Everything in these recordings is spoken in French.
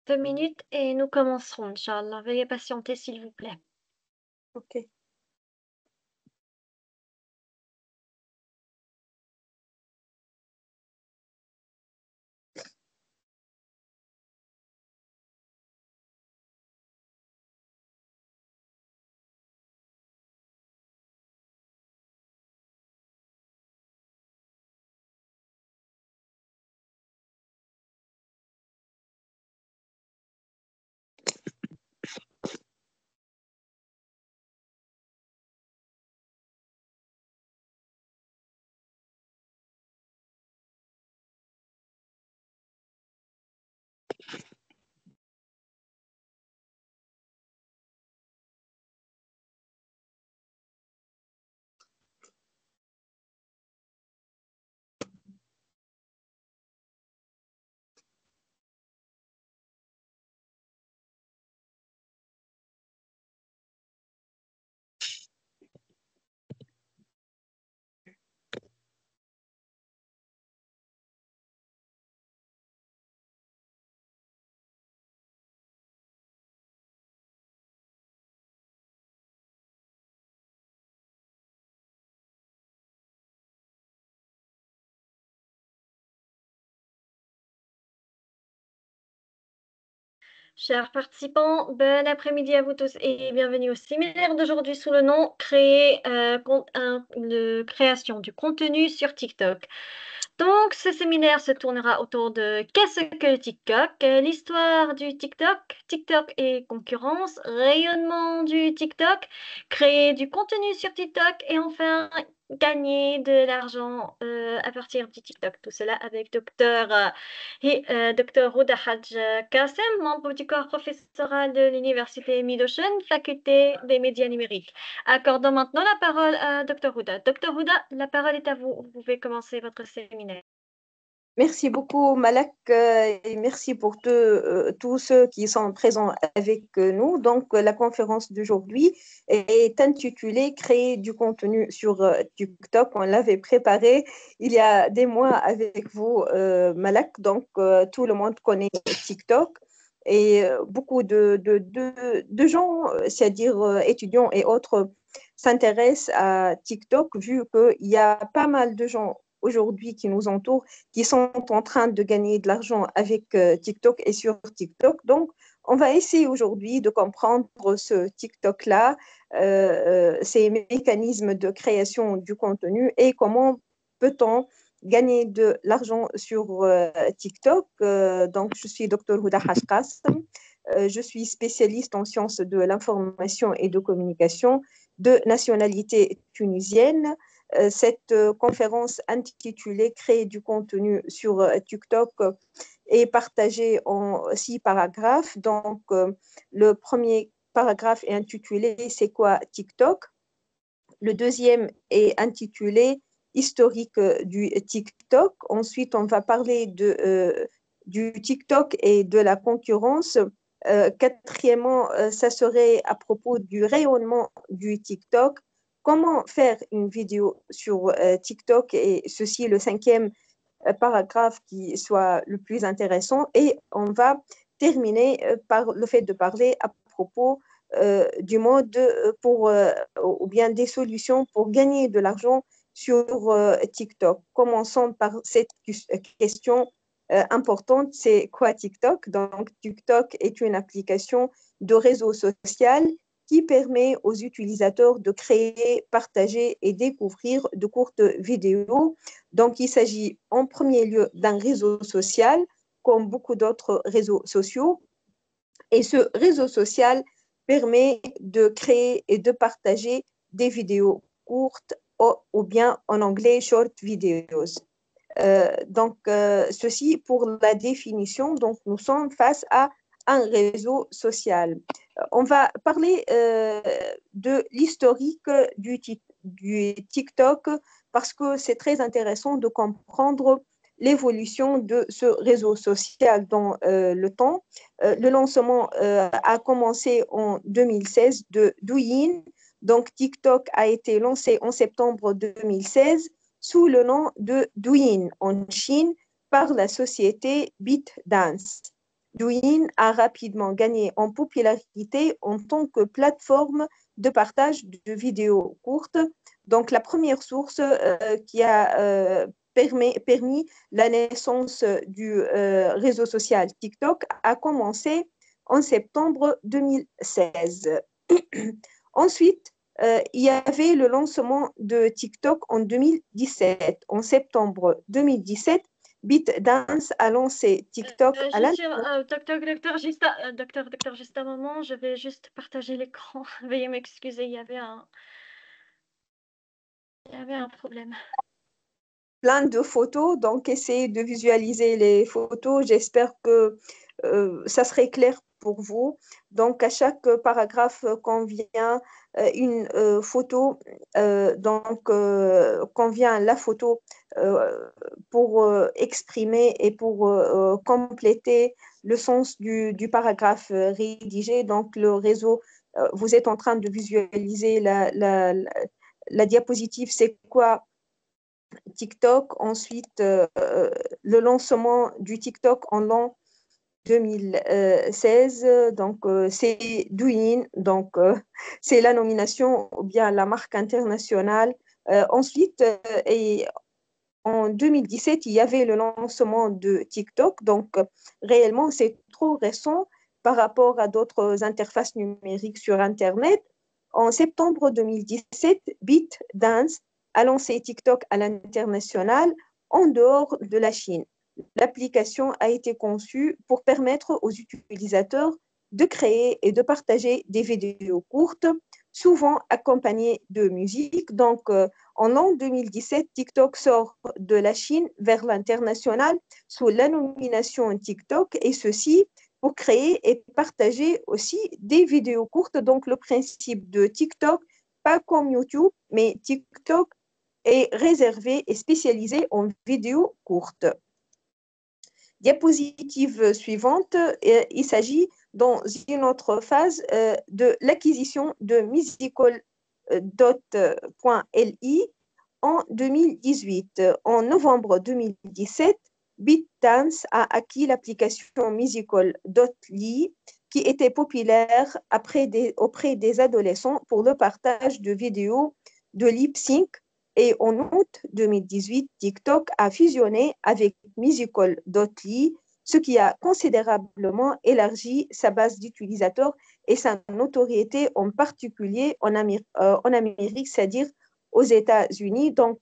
2 minutes et nous commencerons, Inch'Allah. Veuillez patienter, s'il vous plaît. Ok. Chers participants, bon après-midi à vous tous et bienvenue au séminaire d'aujourd'hui sous le nom création du contenu sur TikTok. Donc, ce séminaire se tournera autour de qu'est-ce que le TikTok, l'histoire du TikTok, TikTok et concurrence, rayonnement du TikTok, créer du contenu sur TikTok et enfin gagner de l'argent à partir du TikTok. Tout cela avec Dr Houda Hadj Kassem, membre du corps professoral de l'Université Mid-Ocean, faculté des médias numériques. Accordons maintenant la parole à Dr Houda. Dr Houda, la parole est à vous. Vous pouvez commencer votre séminaire. Merci beaucoup, Malak, et merci pour tous ceux qui sont présents avec nous. Donc, la conférence d'aujourd'hui est intitulée Créer du contenu sur TikTok. On l'avait préparé il y a des mois avec vous, Malak. Donc, tout le monde connaît TikTok. Et beaucoup de gens, c'est-à-dire étudiants et autres, s'intéressent à TikTok, vu qu'il y a pas mal de gens aujourd'hui qui nous entourent qui sont en train de gagner de l'argent avec TikTok et sur TikTok. Donc, on va essayer aujourd'hui de comprendre ce TikTok-là, ces mécanismes de création du contenu et comment peut-on gagner de l'argent sur TikTok. Donc, je suis Dr Houda Hashkas. Je suis spécialiste en sciences de l'information et de communication de nationalité tunisienne. Cette conférence intitulée Créer du contenu sur TikTok est partagée en 6 paragraphes. Donc, le premier paragraphe est intitulé C'est quoi TikTok? Le deuxième est intitulé Historique du TikTok. Ensuite, on va parler du TikTok et de la concurrence. Quatrièmement, ça serait à propos du rayonnement du TikTok. Comment faire une vidéo sur TikTok? Et ceci, le cinquième paragraphe qui soit le plus intéressant. Et on va terminer par le fait de parler à propos du mode ou bien des solutions pour gagner de l'argent sur TikTok. Commençons par cette question importante, c'est quoi TikTok? Donc, TikTok est une application de réseau social qui permet aux utilisateurs de créer, partager et découvrir de courtes vidéos. Donc, il s'agit en premier lieu d'un réseau social, comme beaucoup d'autres réseaux sociaux. Et ce réseau social permet de créer et de partager des vidéos courtes ou bien en anglais short videos. Ceci pour la définition. Donc, nous sommes face à un réseau social. On va parler de l'historique du TikTok parce que c'est très intéressant de comprendre l'évolution de ce réseau social dans le temps. Le lancement a commencé en 2016 de Douyin. Donc, TikTok a été lancé en septembre 2016 sous le nom de Douyin en Chine par la société ByteDance. Douyin a rapidement gagné en popularité en tant que plateforme de partage de vidéos courtes. Donc, la première source qui a permis la naissance du réseau social TikTok a commencé en septembre 2016. Ensuite, il y avait le lancement de TikTok en 2017. En septembre 2017, ByteDance a lancé TikTok à Juste, docteur, juste un moment, je vais juste partager l'écran. Veuillez m'excuser, il y avait un problème. plein de photos, donc essayez de visualiser les photos. J'espère que ça serait clair pour vous. Donc, à chaque paragraphe convient une photo, convient la photo pour exprimer et pour compléter le sens du paragraphe rédigé. Donc, le réseau, vous êtes en train de visualiser la diapositive, c'est quoi TikTok. Ensuite, le lancement du TikTok en l'an 2016. Donc, c'est Douyin. Donc, c'est la nomination ou bien la marque internationale. Ensuite, et en 2017, il y avait le lancement de TikTok. Donc, réellement, c'est trop récent par rapport à d'autres interfaces numériques sur Internet. En septembre 2017, ByteDance a lancé TikTok à l'international en dehors de la Chine. L'application a été conçue pour permettre aux utilisateurs de créer et de partager des vidéos courtes, souvent accompagnées de musique. Donc, en l'an 2017, TikTok sort de la Chine vers l'international sous la nomination TikTok, et ceci pour créer et partager aussi des vidéos courtes. Donc, le principe de TikTok, pas comme YouTube, mais TikTok est réservé et spécialisé en vidéos courtes. Diapositive suivante, il s'agit dans une autre phase de l'acquisition de musical.ly en 2018. En novembre 2017, ByteDance a acquis l'application musical.ly qui était populaire auprès des adolescents pour le partage de vidéos de lip sync. Et en août 2018, TikTok a fusionné avec musical.ly, ce qui a considérablement élargi sa base d'utilisateurs et sa notoriété, en particulier en Amérique, c'est-à-dire aux États-Unis. Donc,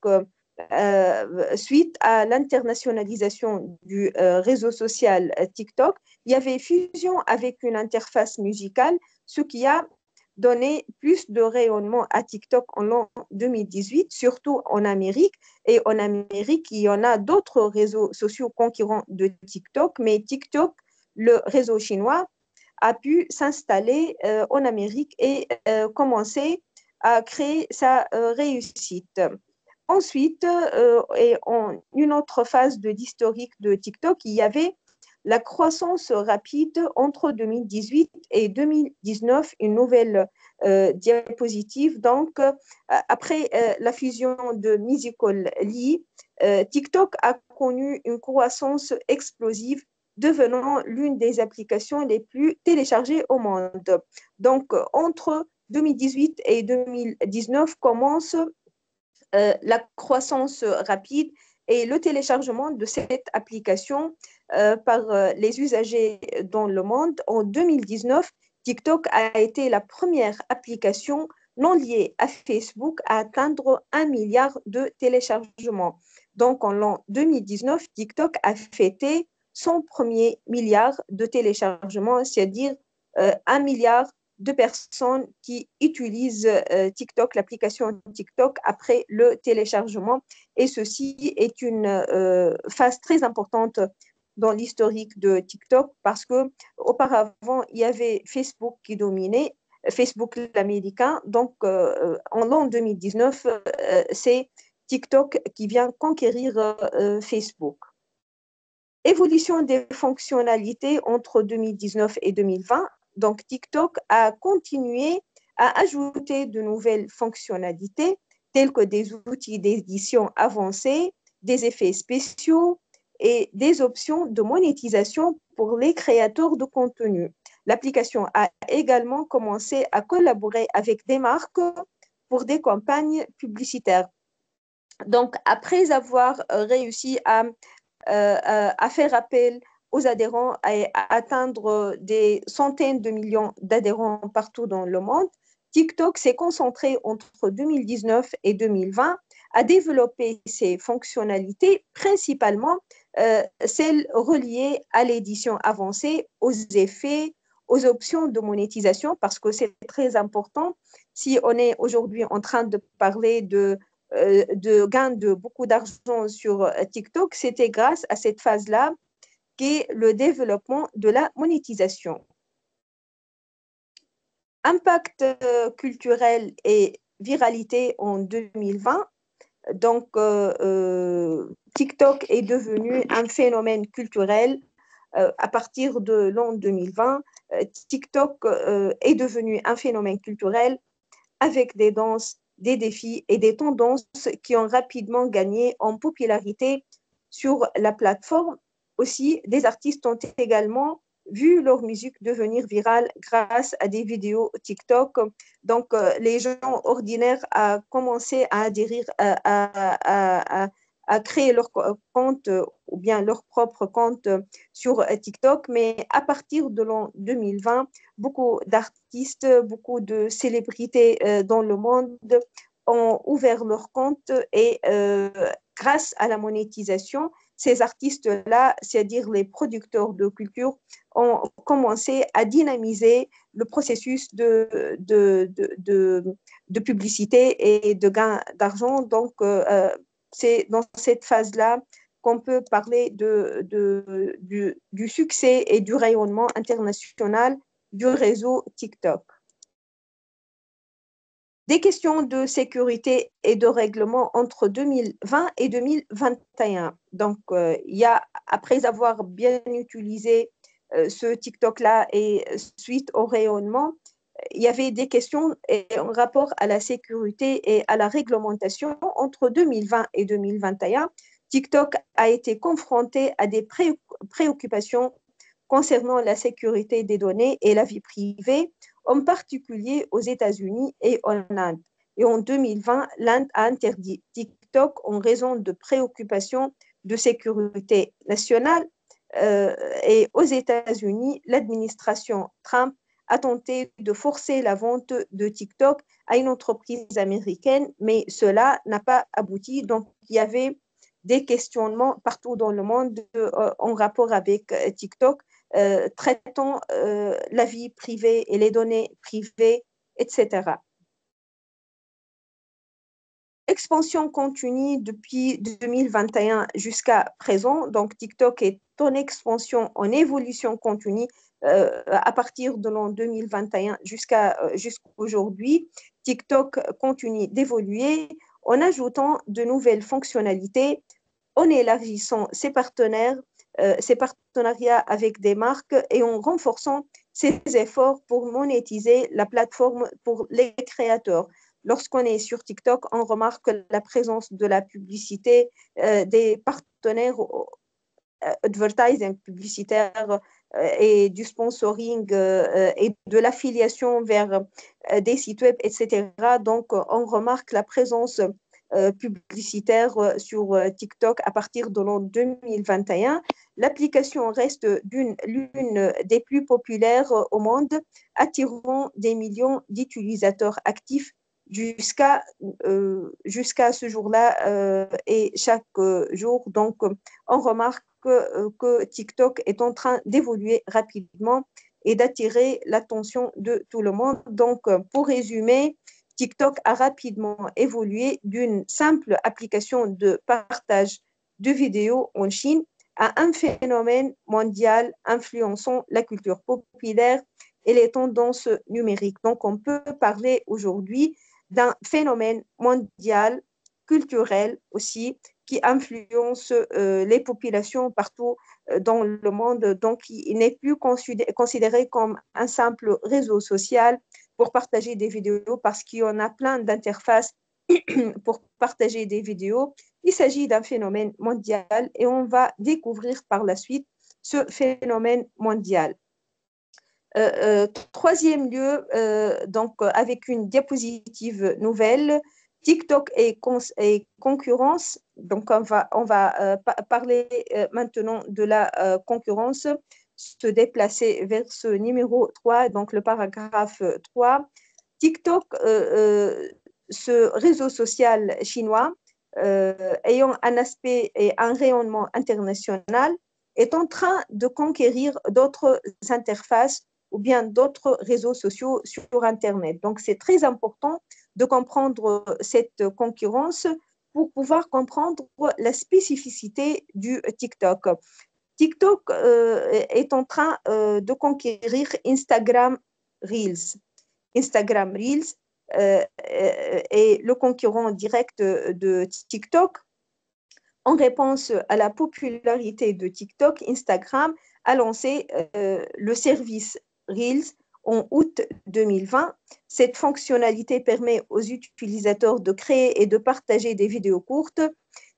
suite à l'internationalisation du réseau social TikTok, il y avait fusion avec une interface musicale, ce qui a donné plus de rayonnement à TikTok en l'an 2018, surtout en Amérique. Et en Amérique, il y en a d'autres réseaux sociaux concurrents de TikTok, mais TikTok, le réseau chinois, a pu s'installer en Amérique et commencer à créer sa réussite. Ensuite, et en une autre phase de l'historique de TikTok, il y avait la croissance rapide entre 2018 et 2019, une nouvelle diapositive. Donc, après la fusion de Musical.ly, TikTok a connu une croissance explosive, devenant l'une des applications les plus téléchargées au monde. Donc, entre 2018 et 2019 commence la croissance rapide et le téléchargement de cette application par les usagers dans le monde. En 2019, TikTok a été la première application non liée à Facebook à atteindre 1 milliard de téléchargements. Donc, en l'an 2019, TikTok a fêté son premier milliard de téléchargements, c'est-à-dire 1 milliard de personnes qui utilisent TikTok, l'application TikTok, après le téléchargement. Et ceci est une phase très importante dans l'historique de TikTok, parce que auparavant, il y avait Facebook qui dominait, Facebook l'américain. Donc, en l'an 2019, c'est TikTok qui vient conquérir Facebook. Évolution des fonctionnalités entre 2019 et 2020. Donc, TikTok a continué à ajouter de nouvelles fonctionnalités telles que des outils d'édition avancés, des effets spéciaux et des options de monétisation pour les créateurs de contenu. L'application a également commencé à collaborer avec des marques pour des campagnes publicitaires. Donc, après avoir réussi à faire appel aux adhérents et à atteindre des centaines de millions d'adhérents partout dans le monde, TikTok s'est concentré entre 2019 et 2020 à développer ses fonctionnalités, principalement celles reliées à l'édition avancée, aux effets, aux options de monétisation, parce que c'est très important. Si on est aujourd'hui en train de parler de gains de beaucoup d'argent sur TikTok, c'était grâce à cette phase-là qui est le développement de la monétisation. Impact culturel et viralité en 2020. Donc, TikTok est devenu un phénomène culturel à partir de l'an 2020. TikTok est devenu un phénomène culturel avec des danses, des défis et des tendances qui ont rapidement gagné en popularité sur la plateforme. Aussi, des artistes ont également vu leur musique devenir virale grâce à des vidéos TikTok. Donc, les gens ordinaires ont commencé à adhérer à créer leur compte ou bien leur propre compte sur TikTok. Mais à partir de l'an 2020, beaucoup d'artistes, beaucoup de célébrités dans le monde ont ouvert leur compte et grâce à la monétisation, ces artistes-là, c'est-à-dire les producteurs de culture, ont commencé à dynamiser le processus de publicité et de gain d'argent. Donc, c'est dans cette phase-là qu'on peut parler du succès et du rayonnement international du réseau TikTok. Des questions de sécurité et de règlement entre 2020 et 2021. Donc, après avoir bien utilisé ce TikTok-là et suite au rayonnement, il y avait des questions en rapport à la sécurité et à la réglementation. Entre 2020 et 2021, TikTok a été confronté à des préoccupations concernant la sécurité des données et la vie privée, en particulier aux États-Unis et en Inde. Et en 2020, l'Inde a interdit TikTok en raison de préoccupations de sécurité nationale. Et aux États-Unis, l'administration Trump a tenté de forcer la vente de TikTok à une entreprise américaine, mais cela n'a pas abouti. Donc, il y avait des questionnements partout dans le monde en rapport avec TikTok, traitant la vie privée et les données privées, etc. Expansion continue depuis 2021 jusqu'à présent. Donc, TikTok est en expansion, en évolution continue à partir de l'an 2021 jusqu'aujourd'hui. TikTok continue d'évoluer en ajoutant de nouvelles fonctionnalités, en élargissant ses partenariats avec des marques et en renforçant ses efforts pour monétiser la plateforme pour les créateurs. Lorsqu'on est sur TikTok, on remarque la présence de la publicité, des partenaires advertising publicitaire et du sponsoring et de l'affiliation vers des sites web, etc. Donc, on remarque la présence publicitaire sur TikTok à partir de l'an 2021. L'application reste l'une des plus populaires au monde, attirant des millions d'utilisateurs actifs jusqu'à ce jour-là et chaque jour. Donc, on remarque que TikTok est en train d'évoluer rapidement et d'attirer l'attention de tout le monde. Donc, pour résumer, TikTok a rapidement évolué d'une simple application de partage de vidéos en Chine à un phénomène mondial influençant la culture populaire et les tendances numériques. Donc, on peut parler aujourd'hui d'un phénomène mondial, culturel aussi, qui influence les populations partout dans le monde. Donc, il n'est plus considéré comme un simple réseau social pour partager des vidéos parce qu'il y en a plein d'interfaces pour partager des vidéos. Il s'agit d'un phénomène mondial et on va découvrir par la suite ce phénomène mondial. Troisième lieu, donc avec une diapositive nouvelle, TikTok et concurrence. Donc, on va parler maintenant de la concurrence, se déplacer vers ce numéro 3, donc le paragraphe 3. TikTok, ce réseau social chinois, ayant un aspect et un rayonnement international, est en train de conquérir d'autres interfaces ou bien d'autres réseaux sociaux sur Internet. Donc, c'est très important de comprendre cette concurrence pour pouvoir comprendre la spécificité du TikTok. TikTok est en train de conquérir Instagram Reels. Instagram Reels est le concurrent direct de TikTok. En réponse à la popularité de TikTok, Instagram a lancé le service Reels en août 2020. Cette fonctionnalité permet aux utilisateurs de créer et de partager des vidéos courtes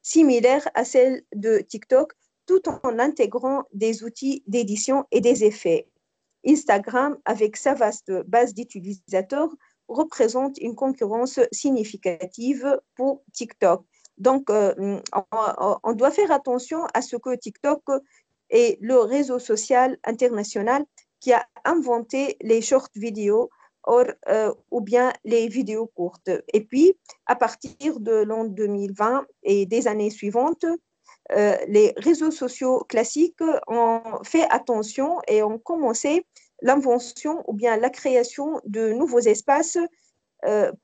similaires à celles de TikTok, tout en intégrant des outils d'édition et des effets. Instagram, avec sa vaste base d'utilisateurs, représente une concurrence significative pour TikTok. Donc, on doit faire attention à ce que TikTok est le réseau social international qui a inventé les short vidéos ou bien les vidéos courtes. Et puis, à partir de l'an 2020 et des années suivantes, les réseaux sociaux classiques ont fait attention et ont commencé l'invention ou bien la création de nouveaux espaces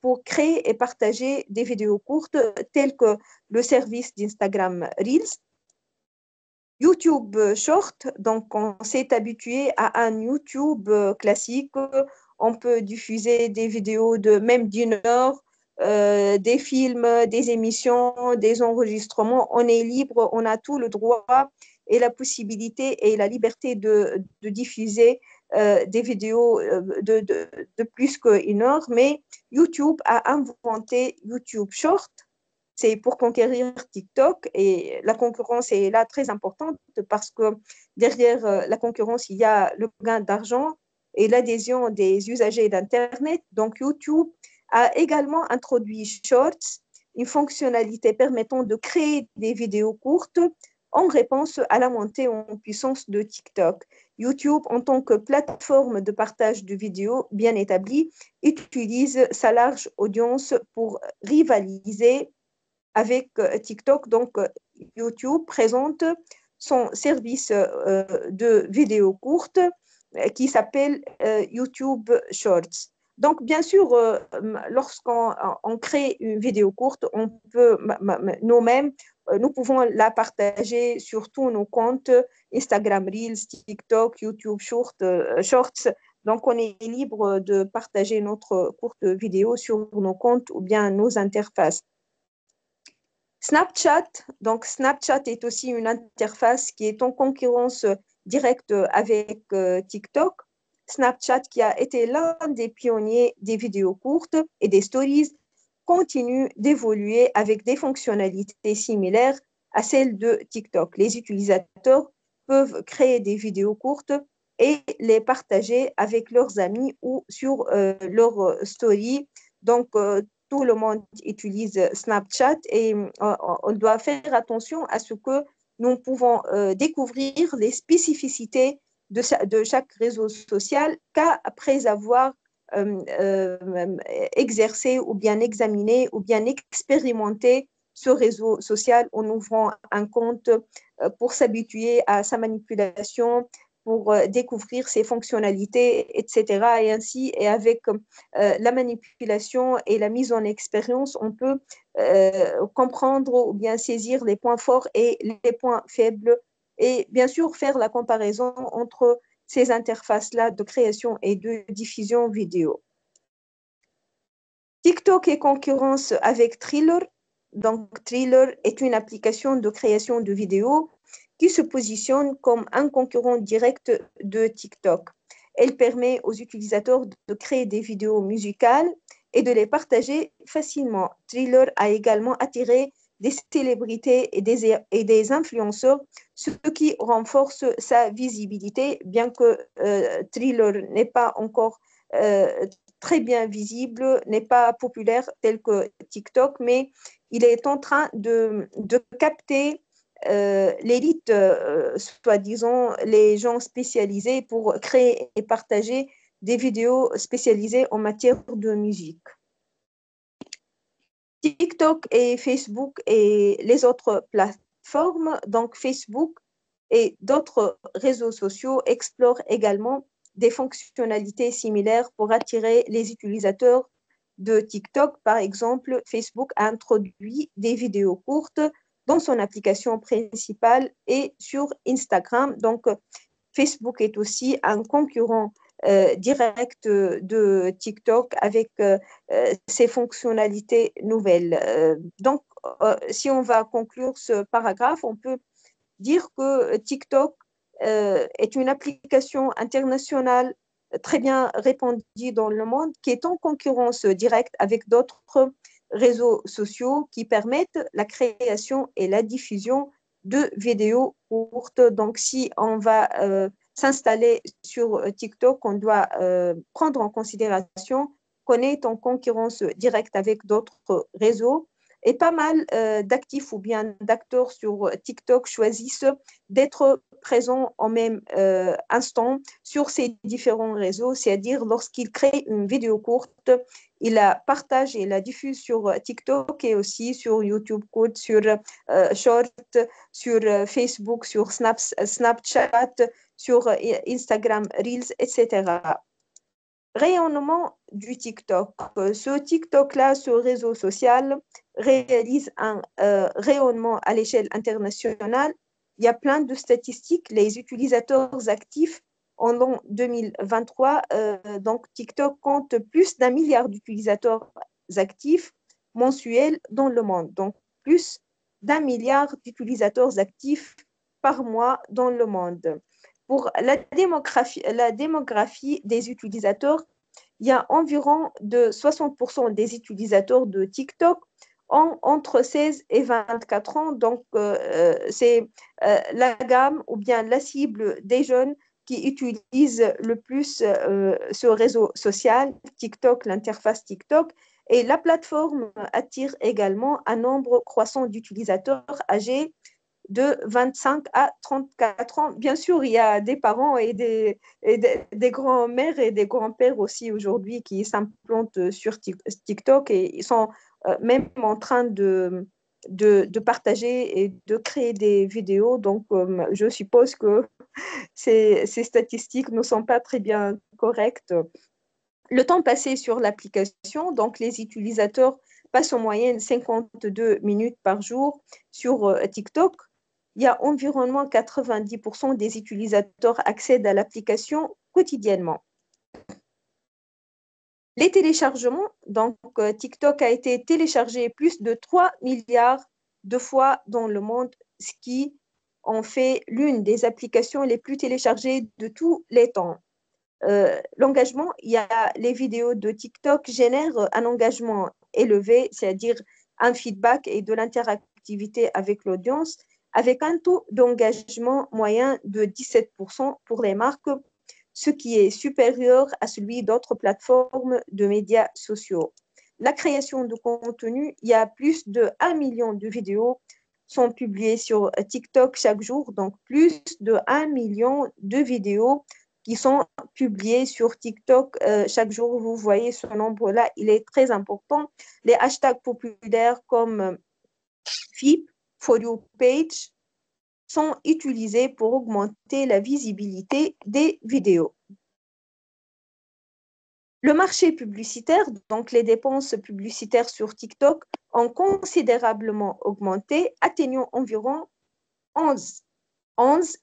pour créer et partager des vidéos courtes telles que le service d'Instagram Reels, YouTube Short. Donc, on s'est habitué à un YouTube classique. On peut diffuser des vidéos de même d'une heure, des films, des émissions, des enregistrements. On est libre, on a tout le droit et la possibilité et la liberté de diffuser des vidéos de plus qu'une heure. Mais YouTube a inventé YouTube Short. C'est pour conquérir TikTok et la concurrence est là très importante parce que derrière la concurrence, il y a le gain d'argent et l'adhésion des usagers d'Internet. Donc, YouTube a également introduit Shorts, une fonctionnalité permettant de créer des vidéos courtes en réponse à la montée en puissance de TikTok. YouTube, en tant que plateforme de partage de vidéos bien établie, utilise sa large audience pour rivaliser avec TikTok. Donc, YouTube présente son service de vidéos courtes qui s'appelle YouTube Shorts. Donc, bien sûr, lorsqu'on crée une vidéo courte, on peut nous-mêmes, nous pouvons la partager sur tous nos comptes Instagram Reels, TikTok, YouTube Shorts. Donc, on est libre de partager notre courte vidéo sur nos comptes ou bien nos interfaces. Snapchat, donc Snapchat est aussi une interface qui est en concurrence directe avec TikTok. Snapchat, qui a été l'un des pionniers des vidéos courtes et des stories, continue d'évoluer avec des fonctionnalités similaires à celles de TikTok. Les utilisateurs peuvent créer des vidéos courtes et les partager avec leurs amis ou sur leur story. Donc, tout le monde utilise Snapchat et on doit faire attention à ce que nous pouvons découvrir les spécificités de chaque réseau social qu'après avoir exercé ou bien examiné ou bien expérimenté ce réseau social en ouvrant un compte pour s'habituer à sa manipulation, pour découvrir ses fonctionnalités, etc. Et ainsi, et avec la manipulation et la mise en expérience, on peut comprendre ou bien saisir les points forts et les points faibles et bien sûr faire la comparaison entre ces interfaces-là de création et de diffusion vidéo. TikTok est concurrence avec Triller. Donc, Triller est une application de création de vidéos qui se positionne comme un concurrent direct de TikTok. Elle permet aux utilisateurs de créer des vidéos musicales et de les partager facilement. Thriller a également attiré des célébrités et des influenceurs, ce qui renforce sa visibilité, bien que Thriller n'est pas encore très bien visible, n'est pas populaire tel que TikTok, mais il est en train de capter l'élite, soi-disant les gens spécialisés pour créer et partager des vidéos spécialisées en matière de musique. TikTok et Facebook et les autres plateformes, donc Facebook et d'autres réseaux sociaux explorent également des fonctionnalités similaires pour attirer les utilisateurs de TikTok. Par exemple, Facebook a introduit des vidéos courtes dans son application principale et sur Instagram. Donc, Facebook est aussi un concurrent direct de TikTok avec ses fonctionnalités nouvelles. Donc, si on va conclure ce paragraphe, on peut dire que TikTok est une application internationale très bien répandue dans le monde qui est en concurrence directe avec d'autres réseaux sociaux qui permettent la création et la diffusion de vidéos courtes. Donc, si on va s'installer sur TikTok, on doit prendre en considération qu'on est en concurrence directe avec d'autres réseaux. Et pas mal d'actifs ou bien d'acteurs sur TikTok choisissent d'être présents en même instant sur ces différents réseaux, c'est-à-dire lorsqu'ils créent une vidéo courte, ils la partagent et la diffusent sur TikTok et aussi sur YouTube Code, sur Short, sur Facebook, sur Snapchat, sur Instagram Reels, etc. Rayonnement du TikTok. Ce TikTok-là, ce réseau social, réalise un rayonnement à l'échelle internationale. Il y a plein de statistiques. Les utilisateurs actifs en l'an 2023, donc TikTok compte plus d'1 milliard d'utilisateurs actifs mensuels dans le monde. Donc, plus d'1 milliard d'utilisateurs actifs par mois dans le monde. Pour la démographie des utilisateurs, il y a environ de 60% des utilisateurs de TikTok ont entre 16 et 24 ans. Donc, c'est la gamme ou bien la cible des jeunes qui utilisent le plus ce réseau social, TikTok, l'interface TikTok. Et la plateforme attire également un nombre croissant d'utilisateurs âgés de 25 à 34 ans. Bien sûr, il y a des parents et des grands-mères et des grands-pères aussi aujourd'hui qui s'implantent sur TikTok et ils sont même en train de partager et de créer des vidéos. Donc, je suppose que ces statistiques ne sont pas très bien correctes. Le temps passé sur l'application, donc les utilisateurs passent en moyenne 52 minutes par jour sur TikTok. Il y a environ 90% des utilisateurs accèdent à l'application quotidiennement. Les téléchargements, donc TikTok a été téléchargé plus de 3 milliards de fois dans le monde, ce qui en fait l'une des applications les plus téléchargées de tous les temps. L'engagement, il y a les vidéos de TikTok génèrent un engagement élevé, c'est-à-dire un feedback et de l'interactivité avec l'audience, avec un taux d'engagement moyen de 17% pour les marques, ce qui est supérieur à celui d'autres plateformes de médias sociaux. La création de contenu, il y a plus de 1 million de vidéos sont publiées sur TikTok chaque jour, donc plus de 1 million de vidéos qui sont publiées sur TikTok chaque jour. Vous voyez ce nombre-là, il est très important. Les hashtags populaires comme FIP, For You Page, sont utilisés pour augmenter la visibilité des vidéos. Le marché publicitaire, donc les dépenses publicitaires sur TikTok, ont considérablement augmenté, atteignant environ 11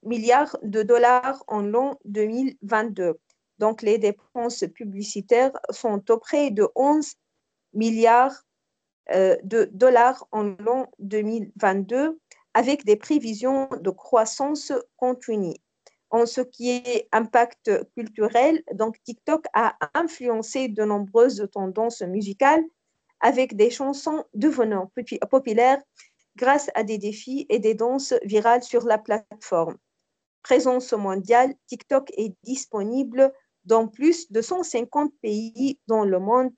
milliards de dollars en l'an 2022. Donc, les dépenses publicitaires sont auprès de 11 milliards de dollars en l'an 2022, avec des prévisions de croissance continue. En ce qui est impact culturel, donc TikTok a influencé de nombreuses tendances musicales avec des chansons devenant populaires grâce à des défis et des danses virales sur la plateforme. Présence mondiale, TikTok est disponible dans plus de 150 pays dans le monde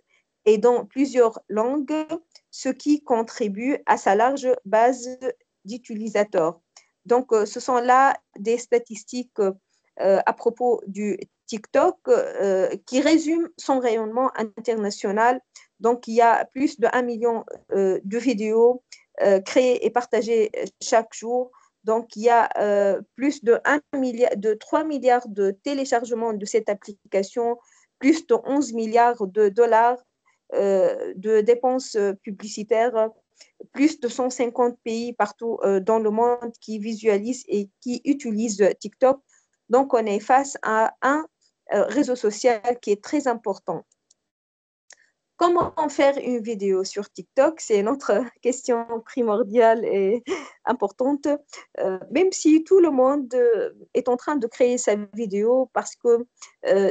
et dans plusieurs langues, ce qui contribue à sa large base d'utilisateurs. Donc, ce sont là des statistiques à propos du TikTok qui résument son rayonnement international. Donc, il y a plus de 1 million de vidéos créées et partagées chaque jour. Donc, il y a plus de 3 milliards de téléchargements de cette application, plus de 11 milliards de dollars de dépenses publicitaires, plus de 150 pays partout dans le monde qui visualisent et qui utilisent TikTok. Donc, on est face à un réseau social qui est très important. Comment faire une vidéo sur TikTok? C'est notre question primordiale et importante. Même si tout le monde est en train de créer sa vidéo parce que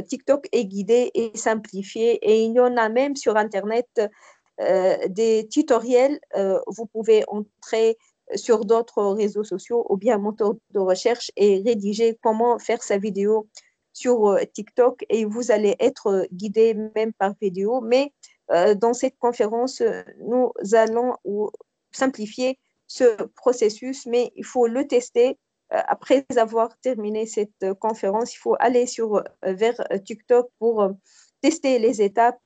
TikTok est guidé et simplifié et il y en a même sur Internet des tutoriels. Vous pouvez entrer sur d'autres réseaux sociaux ou bien moteur de recherche et rédiger comment faire sa vidéo sur TikTok et vous allez être guidé même par vidéo. Mais dans cette conférence, nous allons simplifier ce processus, mais il faut le tester. Après avoir terminé cette conférence, il faut aller vers TikTok pour tester les étapes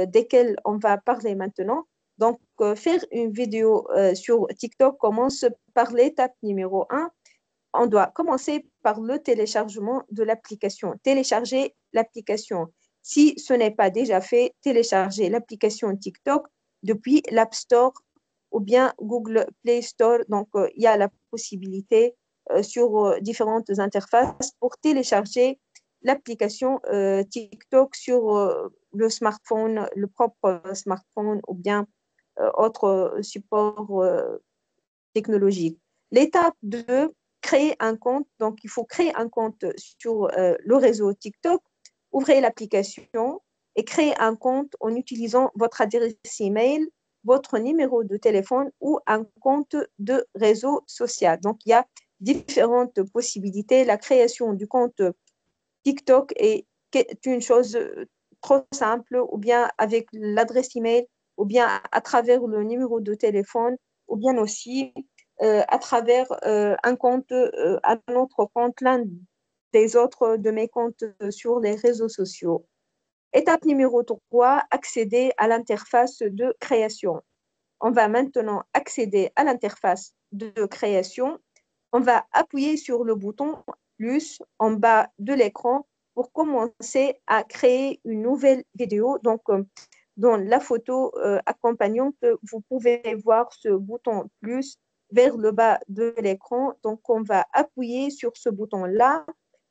desquelles on va parler maintenant. Donc, faire une vidéo sur TikTok commence par l'étape numéro 1. On doit commencer par le téléchargement de l'application. Télécharger l'application. Si ce n'est pas déjà fait, téléchargez l'application TikTok depuis l'App Store ou bien Google Play Store. Donc, il y a la possibilité sur différentes interfaces pour télécharger l'application TikTok sur le smartphone, le propre smartphone ou bien autre support technologique. L'étape 2, créer un compte. Donc, il faut créer un compte sur le réseau TikTok, ouvrez l'application et créer un compte en utilisant votre adresse email, votre numéro de téléphone ou un compte de réseau social. Donc, il y a différentes possibilités. La création du compte TikTok est une chose trop simple, ou bien avec l'adresse email, ou bien à travers le numéro de téléphone, ou bien aussi à travers un compte, un autre compte, l'un des autres de mes comptes sur les réseaux sociaux. Étape numéro 3, accéder à l'interface de création. On va maintenant accéder à l'interface de création. On va appuyer sur le bouton plus en bas de l'écran pour commencer à créer une nouvelle vidéo. Donc, dans la photo accompagnante, vous pouvez voir ce bouton plus vers le bas de l'écran. Donc, on va appuyer sur ce bouton-là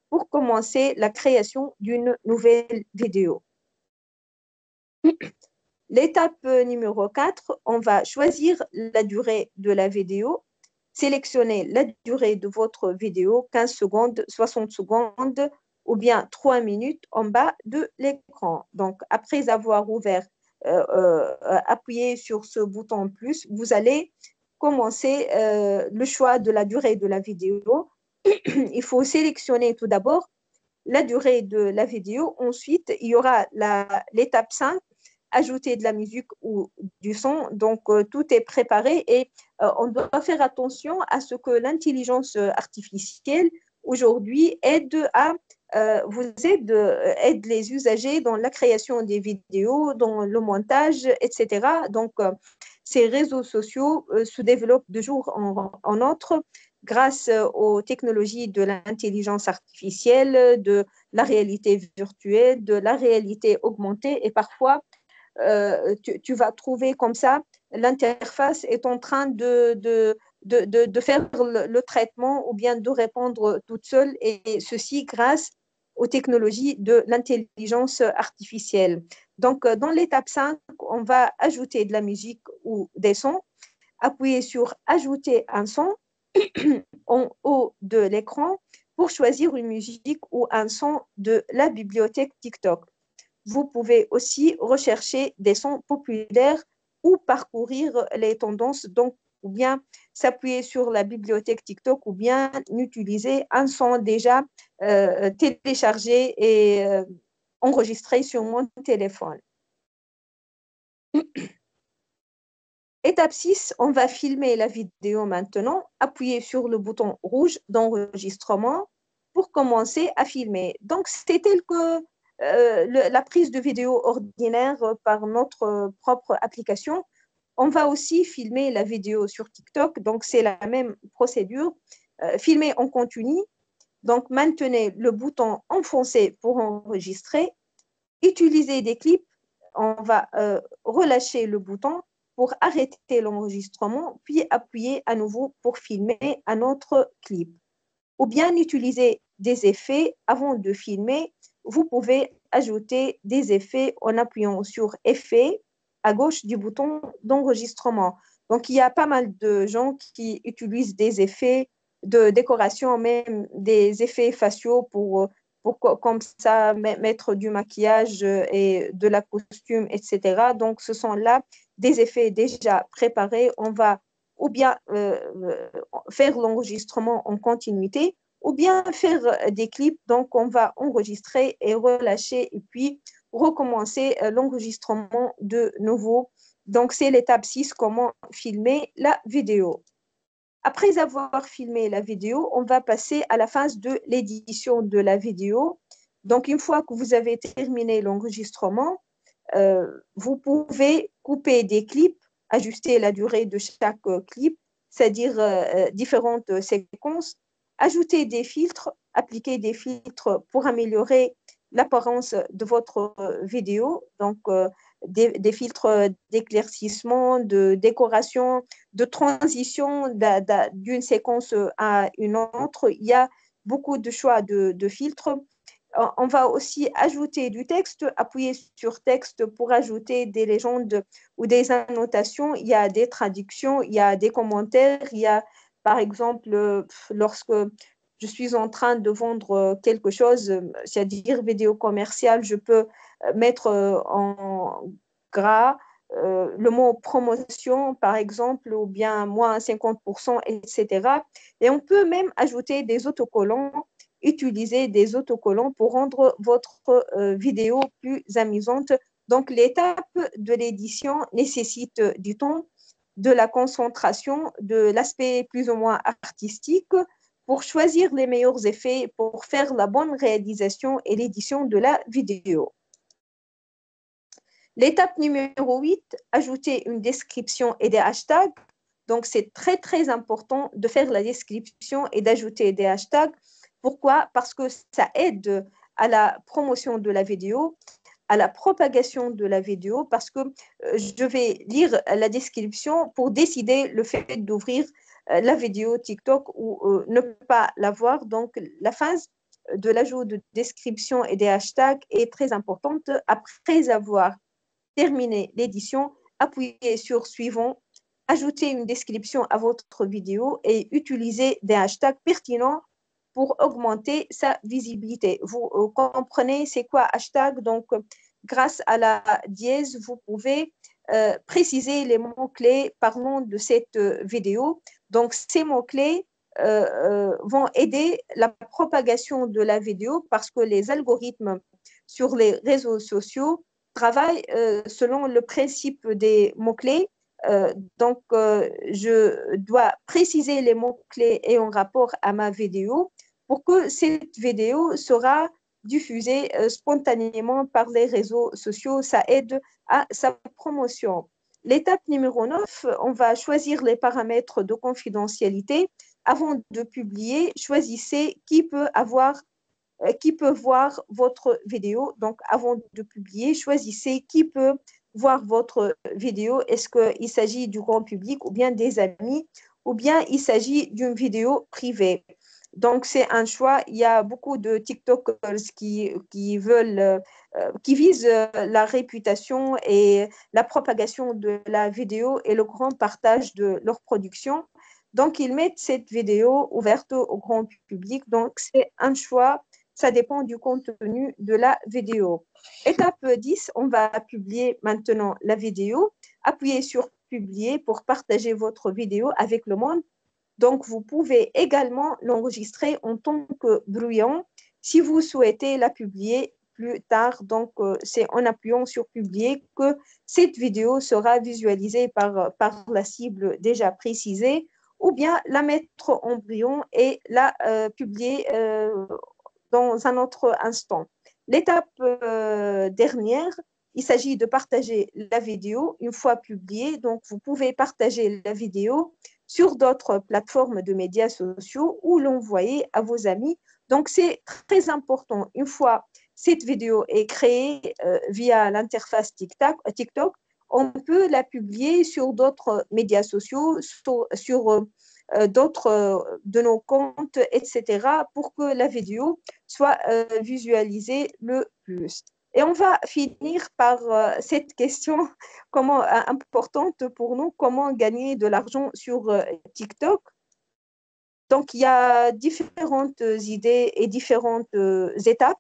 pour commencer la création d'une nouvelle vidéo. L'étape numéro 4, on va choisir la durée de la vidéo. Sélectionnez la durée de votre vidéo, 15 secondes, 60 secondes ou bien 3 minutes en bas de l'écran. Donc, après avoir appuyé sur ce bouton plus, vous allez commencer le choix de la durée de la vidéo. Il faut sélectionner tout d'abord la durée de la vidéo. Ensuite, il y aura l'étape 5, ajouter de la musique ou du son. Donc, tout est préparé et on doit faire attention à ce que l'intelligence artificielle aujourd'hui aide les usagers dans la création des vidéos, dans le montage, etc. Donc, ces réseaux sociaux se développent de jour en autre grâce aux technologies de l'intelligence artificielle, de la réalité virtuelle, de la réalité augmentée et parfois tu vas trouver comme ça, l'interface est en train de faire le traitement ou bien de répondre toute seule, et ceci grâce aux technologies de l'intelligence artificielle. Donc, dans l'étape 5, on va ajouter de la musique ou des sons, appuyer sur Ajouter un son en haut de l'écran. pour choisir une musique ou un son de la bibliothèque TikTok. Vous pouvez aussi rechercher des sons populaires ou parcourir les tendances, donc, ou bien s'appuyer sur la bibliothèque TikTok ou bien utiliser un son déjà téléchargé et enregistré sur mon téléphone. Étape 6, on va filmer la vidéo maintenant. Appuyez sur le bouton rouge d'enregistrement pour commencer à filmer. Donc, c'est tel que la prise de vidéo ordinaire par notre propre application. On va aussi filmer la vidéo sur TikTok. Donc, c'est la même procédure. Filmer en continu. Donc, maintenez le bouton enfoncé pour enregistrer. Utilisez des clips. On va relâcher le bouton pour arrêter l'enregistrement, puis appuyer à nouveau pour filmer un autre clip. Ou bien utiliser des effets avant de filmer. Vous pouvez ajouter des effets en appuyant sur Effets à gauche du bouton d'enregistrement. Donc, il y a pas mal de gens qui utilisent des effets de décoration, même des effets faciaux pour comme ça mettre du maquillage et de la costume, etc. Donc, ce sont là des effets déjà préparés. On va ou bien faire l'enregistrement en continuité, ou bien faire des clips. Donc, on va enregistrer et relâcher et puis recommencer l'enregistrement de nouveau. Donc, c'est l'étape 6, comment filmer la vidéo. Après avoir filmé la vidéo, on va passer à la phase de l'édition de la vidéo. Donc, une fois que vous avez terminé l'enregistrement, vous pouvez couper des clips, ajuster la durée de chaque clip, c'est-à-dire différentes séquences, ajouter des filtres, appliquer des filtres pour améliorer l'apparence de votre vidéo, donc des filtres d'éclaircissement, de décoration, de transition d'une séquence à une autre. Il y a beaucoup de choix de filtres. On va aussi ajouter du texte, appuyer sur texte pour ajouter des légendes ou des annotations. Il y a des traductions, il y a des commentaires. Il y a, par exemple, lorsque je suis en train de vendre quelque chose, c'est-à-dire vidéo commerciale, je peux mettre en gras le mot promotion, par exemple, ou bien moins 50%, etc. Et on peut même ajouter des autocollants, utiliser des autocollants pour rendre votre vidéo plus amusante. Donc, l'étape de l'édition nécessite du temps, de la concentration, de l'aspect plus ou moins artistique pour choisir les meilleurs effets, pour faire la bonne réalisation et l'édition de la vidéo. L'étape numéro 8, ajouter une description et des hashtags. Donc, c'est très, très important de faire la description et d'ajouter des hashtags. Pourquoi? Parce que ça aide à la promotion de la vidéo, à la propagation de la vidéo, parce que je vais lire la description pour décider le fait d'ouvrir la vidéo TikTok ou ne pas la voir. Donc, la phase de l'ajout de description et des hashtags est très importante. Après avoir terminer l'édition, appuyez sur suivant, ajoutez une description à votre vidéo et utilisez des hashtags pertinents pour augmenter sa visibilité. Vous comprenez c'est quoi hashtag? Donc, grâce à la dièse, vous pouvez préciser les mots-clés parlant de cette vidéo. Donc, ces mots-clés vont aider la propagation de la vidéo parce que les algorithmes sur les réseaux sociaux travaillent selon le principe des mots-clés. Donc, je dois préciser les mots-clés et en rapport à ma vidéo pour que cette vidéo sera diffusée spontanément par les réseaux sociaux. Ça aide à sa promotion. L'étape numéro 9, on va choisir les paramètres de confidentialité. Avant de publier, choisissez qui peut voir votre vidéo. Donc, avant de publier, choisissez qui peut voir votre vidéo. Est-ce qu'il s'agit du grand public ou bien des amis ou bien il s'agit d'une vidéo privée. Donc, c'est un choix. Il y a beaucoup de TikTokers qui veulent, qui visent la réputation et la propagation de la vidéo et le grand partage de leur production. Donc, ils mettent cette vidéo ouverte au grand public. Donc, c'est un choix. Ça dépend du contenu de la vidéo. Étape 10, on va publier maintenant la vidéo. Appuyez sur publier pour partager votre vidéo avec le monde. Donc, vous pouvez également l'enregistrer en tant que brouillon si vous souhaitez la publier plus tard. Donc, c'est en appuyant sur publier que cette vidéo sera visualisée par la cible déjà précisée, ou bien la mettre en brouillon et la publier dans un autre instant. L'étape dernière, il s'agit de partager la vidéo une fois publiée. Donc, vous pouvez partager la vidéo sur d'autres plateformes de médias sociaux ou l'envoyer à vos amis. Donc, c'est très important. Une fois cette vidéo est créée via l'interface TikTok, on peut la publier sur d'autres médias sociaux, sur d'autres de nos comptes, etc., pour que la vidéo soit visualisée le plus. Et on va finir par cette question importante pour nous, comment gagner de l'argent sur TikTok. Donc, il y a différentes idées et différentes étapes.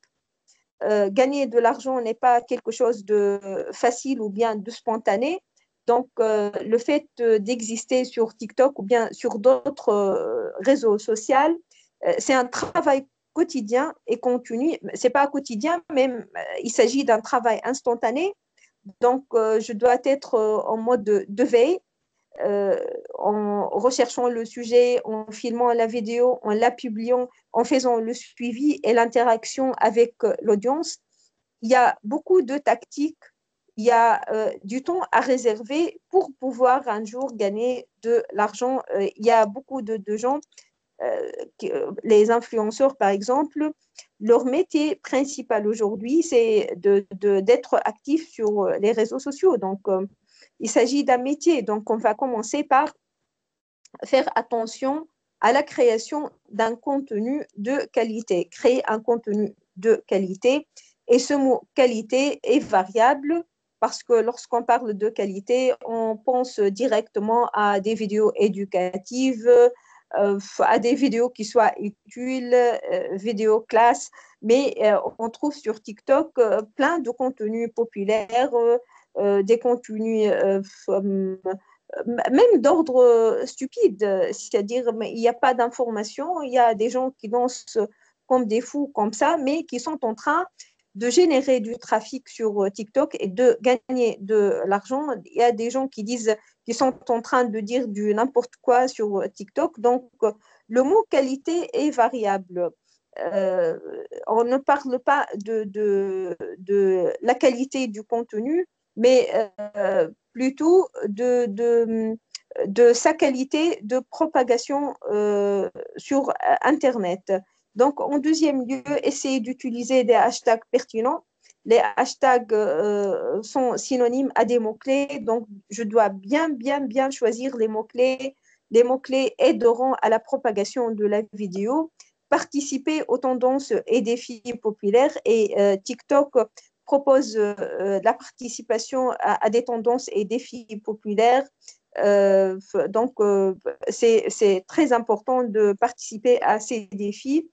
Gagner de l'argent n'est pas quelque chose de facile ou bien de spontané. Donc, le fait d'exister sur TikTok ou bien sur d'autres réseaux sociaux, c'est un travail quotidien et continu. Ce n'est pas quotidien, mais il s'agit d'un travail instantané. Donc, je dois être en mode de veille, en recherchant le sujet, en filmant la vidéo, en la publiant, en faisant le suivi et l'interaction avec l'audience. Il y a beaucoup de tactiques, il y a du temps à réserver pour pouvoir un jour gagner de l'argent. Il y a beaucoup de gens, les influenceurs par exemple, leur métier principal aujourd'hui, c'est d'être actifs sur les réseaux sociaux. Donc, il s'agit d'un métier. Donc, on va commencer par faire attention à la création d'un contenu de qualité. Créer un contenu de qualité. Et ce mot qualité est variable parce que lorsqu'on parle de qualité, on pense directement à des vidéos éducatives, à des vidéos qui soient utiles, vidéos classe, mais on trouve sur TikTok plein de contenus populaires, des contenus même d'ordre stupide, c'est-à-dire il n'y a pas d'information, il y a des gens qui dansent comme des fous comme ça, mais qui sont en train de générer du trafic sur TikTok et de gagner de l'argent. Il y a des gens qui disent qu'ils sont en train de dire du n'importe quoi sur TikTok. Donc, le mot qualité est variable. Euh, on ne parle pas de la qualité du contenu, mais plutôt de sa qualité de propagation sur Internet. Donc, en deuxième lieu, essayer d'utiliser des hashtags pertinents. Les hashtags sont synonymes à des mots-clés, donc je dois bien choisir les mots-clés. Les mots-clés aideront à la propagation de la vidéo, participer aux tendances et défis populaires et TikTok propose la participation à des tendances et défis populaires. Donc, c'est très important de participer à ces défis.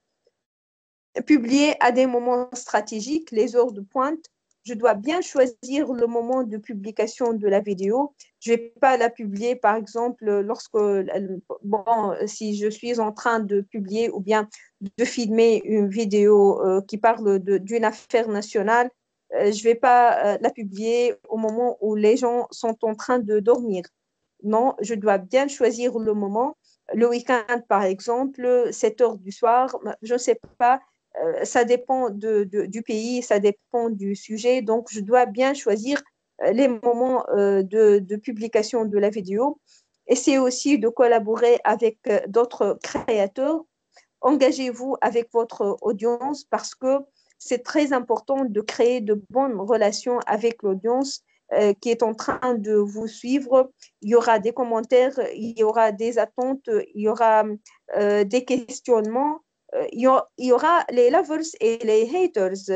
Publier à des moments stratégiques, les heures de pointe. Je dois bien choisir le moment de publication de la vidéo. Je ne vais pas la publier, par exemple, si je suis en train de publier ou bien de filmer une vidéo qui parle d'une affaire nationale. Je ne vais pas la publier au moment où les gens sont en train de dormir. Non, je dois bien choisir le moment. Le week-end, par exemple, 7 heures du soir, je ne sais pas, ça dépend du pays, ça dépend du sujet. Donc, je dois bien choisir les moments de publication de la vidéo. Essayez aussi de collaborer avec d'autres créateurs. Engagez-vous avec votre audience parce que c'est très important de créer de bonnes relations avec l'audience qui est en train de vous suivre. Il y aura des commentaires, il y aura des attentes, il y aura des questionnements. il y aura les lovers et les haters.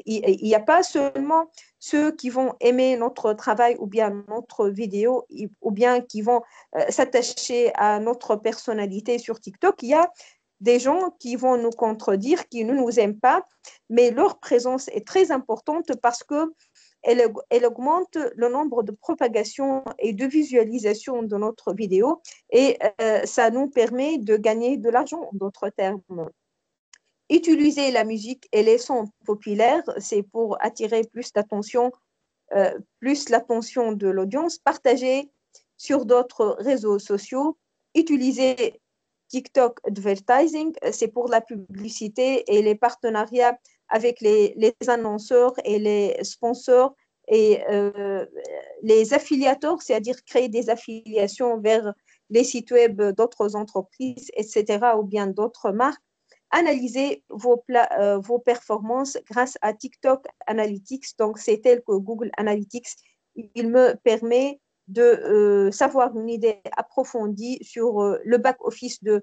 Il n'y a pas seulement ceux qui vont aimer notre travail ou bien notre vidéo ou bien qui vont s'attacher à notre personnalité sur TikTok. Il y a des gens qui vont nous contredire, qui ne nous aiment pas, mais leur présence est très importante parce que elle augmente le nombre de propagations et de visualisations de notre vidéo et ça nous permet de gagner de l'argent, en d'autres termes. Utiliser la musique et les sons populaires, c'est pour attirer plus l'attention de l'audience. Partager sur d'autres réseaux sociaux. Utiliser TikTok Advertising, c'est pour la publicité et les partenariats avec les annonceurs et les sponsors et les affiliateurs, c'est-à-dire créer des affiliations vers les sites web d'autres entreprises, etc., ou bien d'autres marques. Analyser vos performances grâce à TikTok Analytics. Donc, c'est tel que Google Analytics, il me permet de savoir une idée approfondie sur le back-office de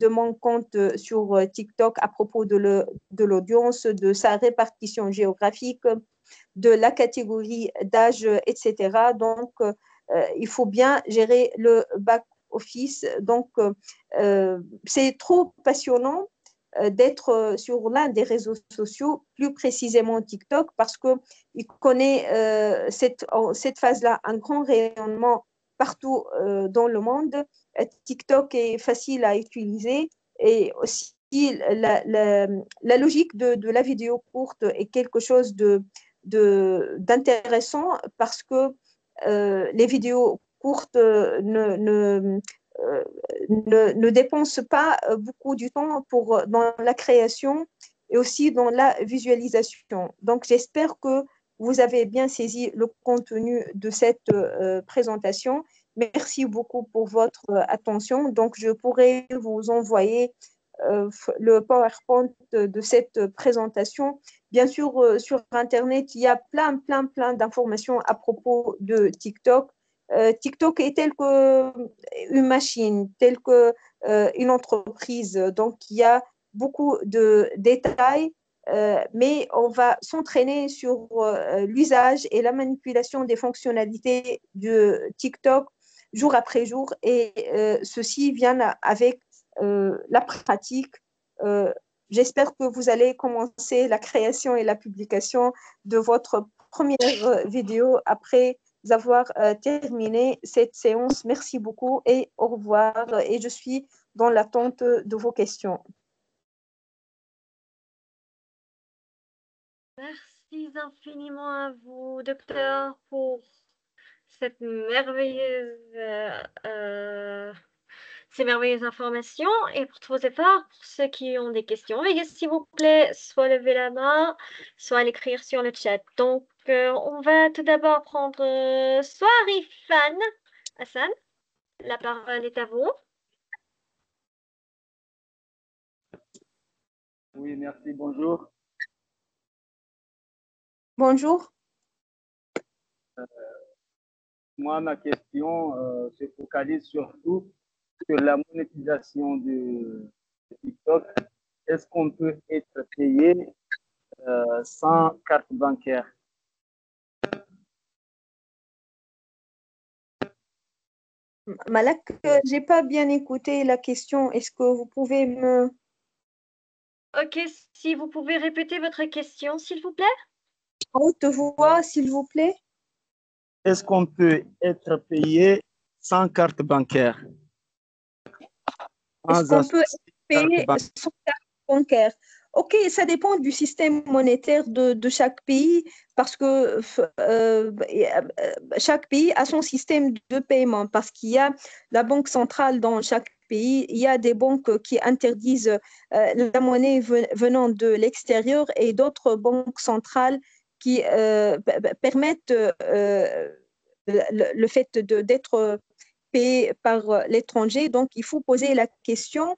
mon compte sur TikTok à propos de l'audience, de sa répartition géographique, de la catégorie d'âge, etc. Donc, il faut bien gérer le back-office. Donc, c'est trop passionnant d'être sur l'un des réseaux sociaux, plus précisément TikTok, parce qu'il connaît cette phase-là un grand rayonnement partout dans le monde. TikTok est facile à utiliser et aussi la logique de la vidéo courte est quelque chose d'intéressant parce que les vidéos courtes euh, ne dépensent pas beaucoup du temps dans la création et aussi dans la visualisation. Donc, j'espère que vous avez bien saisi le contenu de cette présentation. Merci beaucoup pour votre attention. Donc, je pourrais vous envoyer le PowerPoint de cette présentation. Bien sûr, sur Internet, il y a plein d'informations à propos de TikTok. TikTok est tel qu'une machine, telle qu'une entreprise. Donc, il y a beaucoup de détails, mais on va s'entraîner sur l'usage et la manipulation des fonctionnalités de TikTok jour après jour. Et ceci vient avec la pratique. Euh, J'espère que vous allez commencer la création et la publication de votre première vidéo après avoir terminé cette séance. Merci beaucoup et au revoir. Et je suis dans l'attente de vos questions. Merci infiniment à vous, docteur, pour cette merveilleuse, ces merveilleuses informations et pour tous vos efforts. Pour ceux qui ont des questions, veuillez s'il vous plaît, soit lever la main, soit l'écrire sur le chat. Donc, on va tout d'abord prendre soit Rifan Hassan, la parole est à vous. Oui, merci, bonjour. Bonjour. Moi, ma question se focalise surtout sur la monétisation de TikTok. Est-ce qu'on peut être payé sans carte bancaire? Malak, je n'ai pas bien écouté la question. Est-ce que vous pouvez me... Ok, si vous pouvez répéter votre question, s'il vous plaît. En haute voix, s'il vous plaît. Est-ce qu'on peut être payé sans carte bancaire? Est-ce qu'on peut être payé Carte sans carte bancaire? Ok, ça dépend du système monétaire de chaque pays parce que chaque pays a son système de paiement parce qu'il y a la banque centrale dans chaque pays, il y a des banques qui interdisent la monnaie venant de l'extérieur et d'autres banques centrales qui permettent le fait d'être payé par l'étranger. Donc, il faut poser la question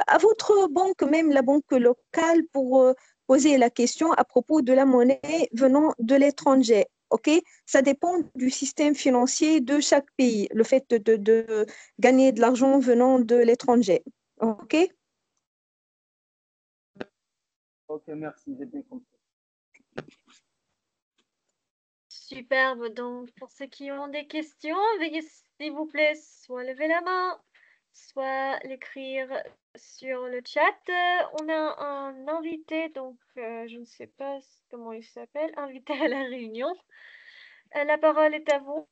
à votre banque, même la banque locale, pour poser la question à propos de la monnaie venant de l'étranger. OK? Ça dépend du système financier de chaque pays, le fait de gagner de l'argent venant de l'étranger. OK? Ok, merci, j'ai bien compris. Superbe. Donc, pour ceux qui ont des questions, veuillez s'il vous plaît soit lever la main, soit l'écrire sur le chat. On a un invité, donc je ne sais pas comment il s'appelle, invité à la réunion. La parole est à vous.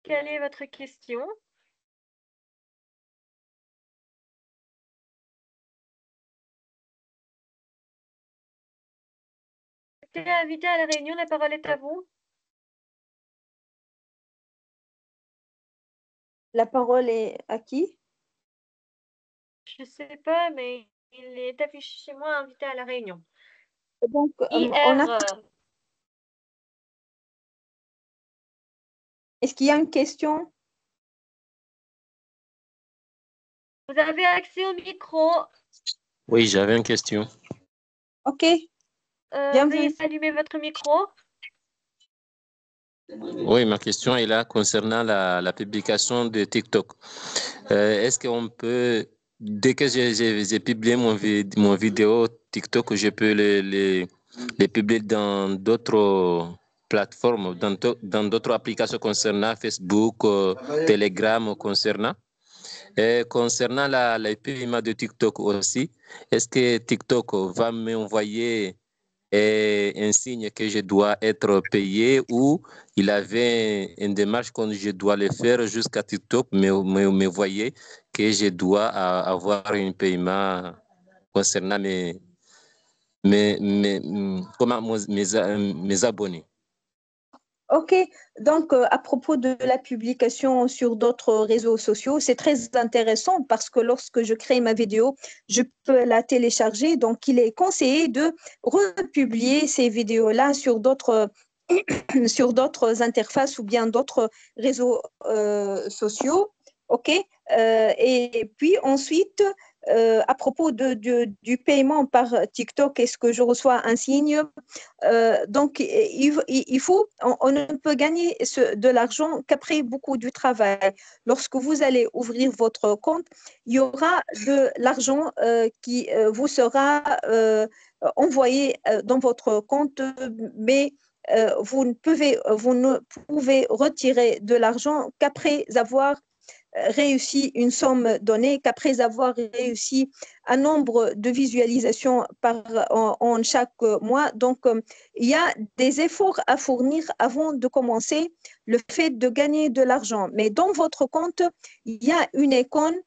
Quelle est votre question? Invité à la réunion, la parole est à vous. La parole est à qui? Je ne sais pas, mais il est affiché chez moi, invité à la réunion. Donc, IR. est-ce qu'il y a une question? Vous avez accès au micro. Oui, j'avais une question. Ok, Veuillez bienvenue. allumer votre micro. Oui, ma question est là concernant la publication de TikTok. Est-ce qu'on peut, dès que j'ai publié mon vidéo TikTok, je peux les publier dans d'autres plateformes, dans d'autres applications concernant Facebook, Telegram, concernant? Et concernant les paiements de TikTok aussi, est-ce que TikTok va m'envoyer un signe que je dois être payé ou il avait une démarche que je dois le faire jusqu'à TikTok, mais me voyez que je dois avoir un paiement concernant mes abonnés. Ok, donc à propos de la publication sur d'autres réseaux sociaux, c'est très intéressant parce que lorsque je crée ma vidéo, je peux la télécharger. Donc, il est conseillé de republier ces vidéos-là sur d'autres sur d'autres interfaces ou bien d'autres réseaux sociaux. OK. Et puis ensuite, à propos du paiement par TikTok, est-ce que je reçois un signe? Donc, il faut, on ne peut gagner de l'argent qu'après beaucoup de travail. Lorsque vous allez ouvrir votre compte, il y aura de l'argent qui vous sera envoyé dans votre compte, mais vous ne pouvez retirer de l'argent qu'après avoir réussi une somme donnée, qu'après avoir réussi un nombre de visualisations en chaque mois. Donc, il y a des efforts à fournir avant de commencer le fait de gagner de l'argent. Mais dans votre compte, il y a une icône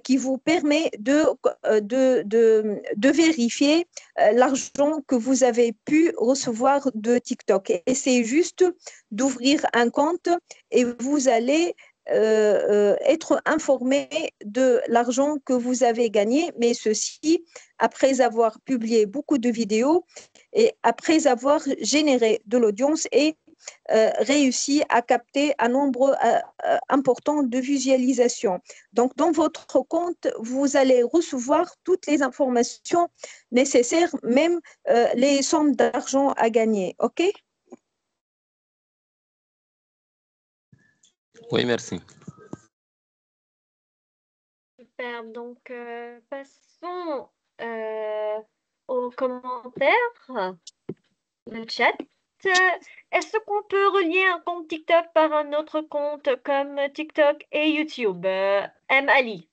qui vous permet de vérifier l'argent que vous avez pu recevoir de TikTok. Essayez juste d'ouvrir un compte et vous allez être informé de l'argent que vous avez gagné, mais ceci après avoir publié beaucoup de vidéos et après avoir généré de l'audience et réussi à capter un nombre important de visualisations. Donc, dans votre compte, vous allez recevoir toutes les informations nécessaires, même les sommes d'argent à gagner. OK? Oui, merci. Super. Donc, passons aux commentaires, le chat. Est-ce qu'on peut relier un compte TikTok par un autre compte comme TikTok et YouTube? M. Ali.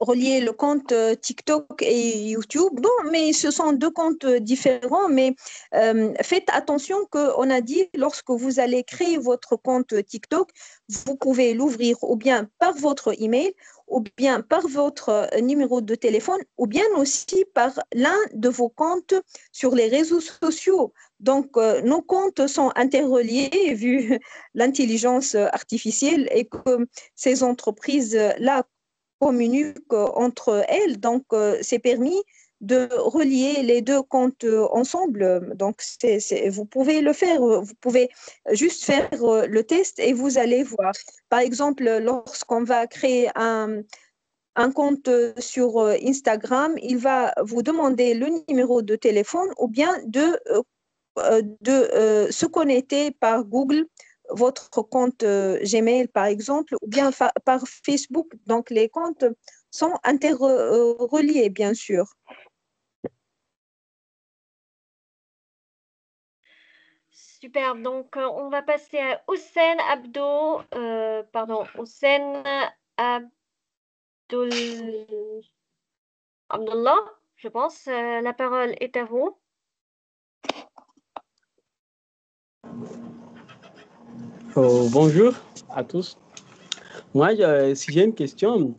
Relier le compte TikTok et YouTube. Non, mais ce sont deux comptes différents, mais faites attention qu'on a dit, lorsque vous allez créer votre compte TikTok, vous pouvez l'ouvrir ou bien par votre email, ou bien par votre numéro de téléphone, ou bien aussi par l'un de vos comptes sur les réseaux sociaux. Donc, nos comptes sont interreliés vu l'intelligence artificielle et que ces entreprises-là communiquent entre elles. Donc, c'est permis de relier les deux comptes ensemble. Donc, vous pouvez le faire. Vous pouvez juste faire le test et vous allez voir. Par exemple, lorsqu'on va créer un compte sur Instagram, il va vous demander le numéro de téléphone ou bien de se connecter par Google, votre compte Gmail par exemple, ou bien par Facebook. Donc les comptes sont interreliés, bien sûr. Super, donc on va passer à Hossein Hossein Abdullah, je pense. La parole est à vous. Bonjour à tous. Moi, si j'ai une question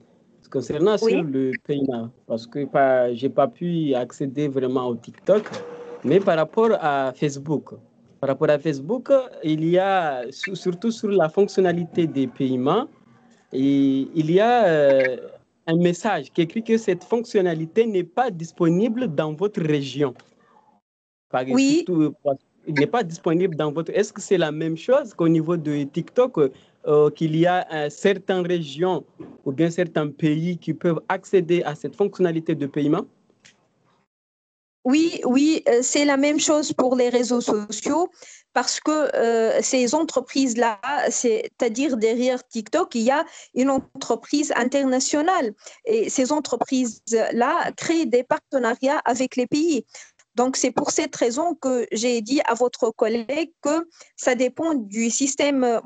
concernant sur Oui. le paiement, parce que je n'ai pas pu accéder vraiment au TikTok, mais par rapport à Facebook, il y a, surtout sur la fonctionnalité des paiements, et il y a un message qui écrit que cette fonctionnalité n'est pas disponible dans votre région. Oui. Il n'est pas disponible dans votre... Est-ce que c'est la même chose qu'au niveau de TikTok, qu'il y a certaines régions ou bien certains pays qui peuvent accéder à cette fonctionnalité de paiement? Oui, c'est la même chose pour les réseaux sociaux parce que ces entreprises-là, c'est-à-dire derrière TikTok, il y a une entreprise internationale et ces entreprises-là créent des partenariats avec les pays. Donc, c'est pour cette raison que j'ai dit à votre collègue que ça dépend du système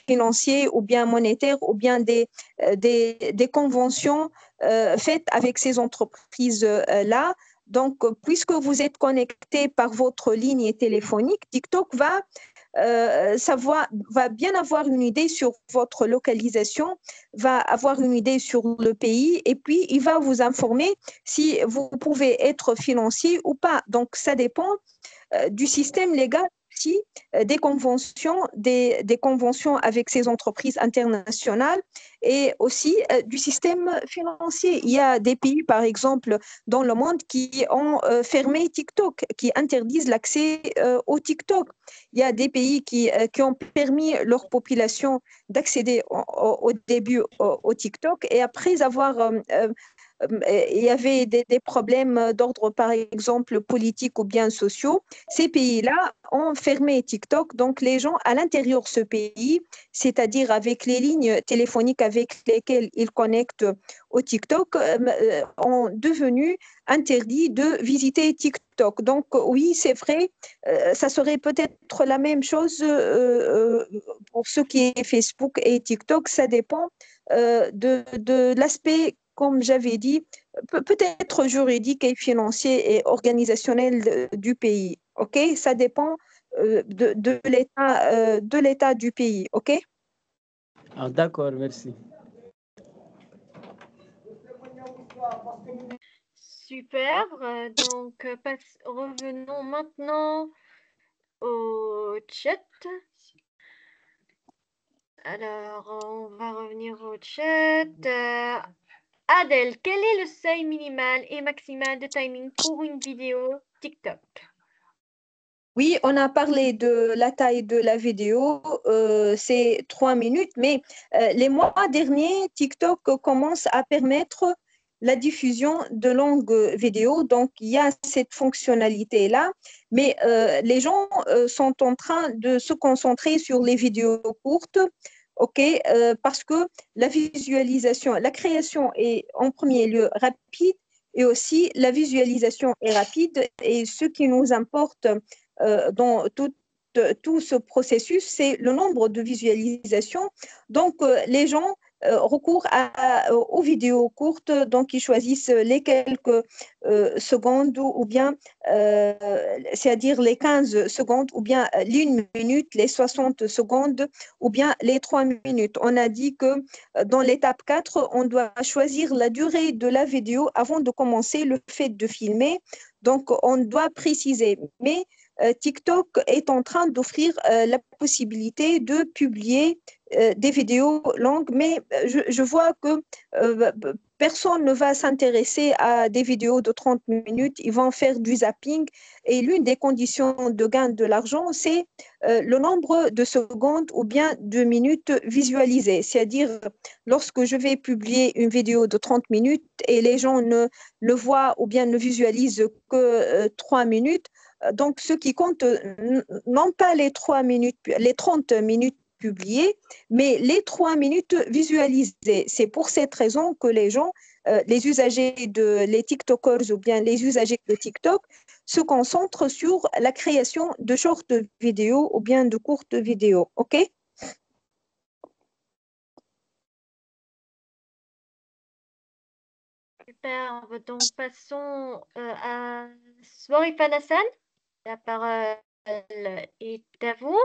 financier ou bien monétaire ou bien des conventions faites avec ces entreprises-là. Donc, puisque vous êtes connecté par votre ligne téléphonique, TikTok va bien avoir une idée sur votre localisation, va avoir une idée sur le pays et puis il va vous informer si vous pouvez être financier ou pas. Donc, ça dépend du système légal aussi, des conventions avec ces entreprises internationales et aussi du système financier. Il y a des pays, par exemple, dans le monde qui ont fermé TikTok, qui interdisent l'accès au TikTok. Il y a des pays qui ont permis leur population d'accéder au début au TikTok et après avoir il y avait des problèmes d'ordre, par exemple, politique ou bien sociaux. Ces pays-là ont fermé TikTok. Donc, les gens à l'intérieur de ce pays, c'est-à-dire avec les lignes téléphoniques avec lesquelles ils connectent au TikTok, ont devenu interdits de visiter TikTok. Donc, oui, c'est vrai, ça serait peut-être la même chose pour ce qui est Facebook et TikTok. Ça dépend de l'aspect, comme j'avais dit, peut-être juridique et financier et organisationnel du pays. OK? Ça dépend de l'état du pays. OK? Ah, d'accord, merci. Super. Donc, revenons maintenant au chat. Alors, on va revenir au chat. Adèle, quel est le seuil minimal et maximal de timing pour une vidéo TikTok? Oui, on a parlé de la taille de la vidéo, c'est 3 minutes, mais les mois derniers, TikTok commence à permettre la diffusion de longues vidéos. Donc, il y a cette fonctionnalité-là, mais les gens sont en train de se concentrer sur les vidéos courtes, OK, parce que la visualisation, la création est en premier lieu rapide et aussi la visualisation est rapide et ce qui nous importe dans tout ce processus, c'est le nombre de visualisations. Donc, les gens recourent aux vidéos courtes, donc ils choisissent les quelques secondes ou bien, c'est-à-dire les 15 secondes ou bien l'1 minute, les 60 secondes ou bien les 3 minutes. On a dit que dans l'étape 4, on doit choisir la durée de la vidéo avant de commencer le fait de filmer. Donc, on doit préciser. Mais TikTok est en train d'offrir la possibilité de publier des vidéos longues, mais je vois que personne ne va s'intéresser à des vidéos de 30 minutes, ils vont faire du zapping et l'une des conditions de gain de l'argent, c'est le nombre de secondes ou bien de minutes visualisées. C'est-à-dire, lorsque je vais publier une vidéo de 30 minutes et les gens ne le voient ou bien ne visualisent que 3 minutes, donc ce qui compte, non pas les 3 minutes, les 30 minutes republier, mais les 3 minutes visualisées. C'est pour cette raison que les gens, les usagers les TikTokers ou bien les usagers de TikTok se concentrent sur la création de short vidéos ou bien de courtes vidéos. OK? Super. Donc, passons à Swarifan Hassan. La parole est à vous.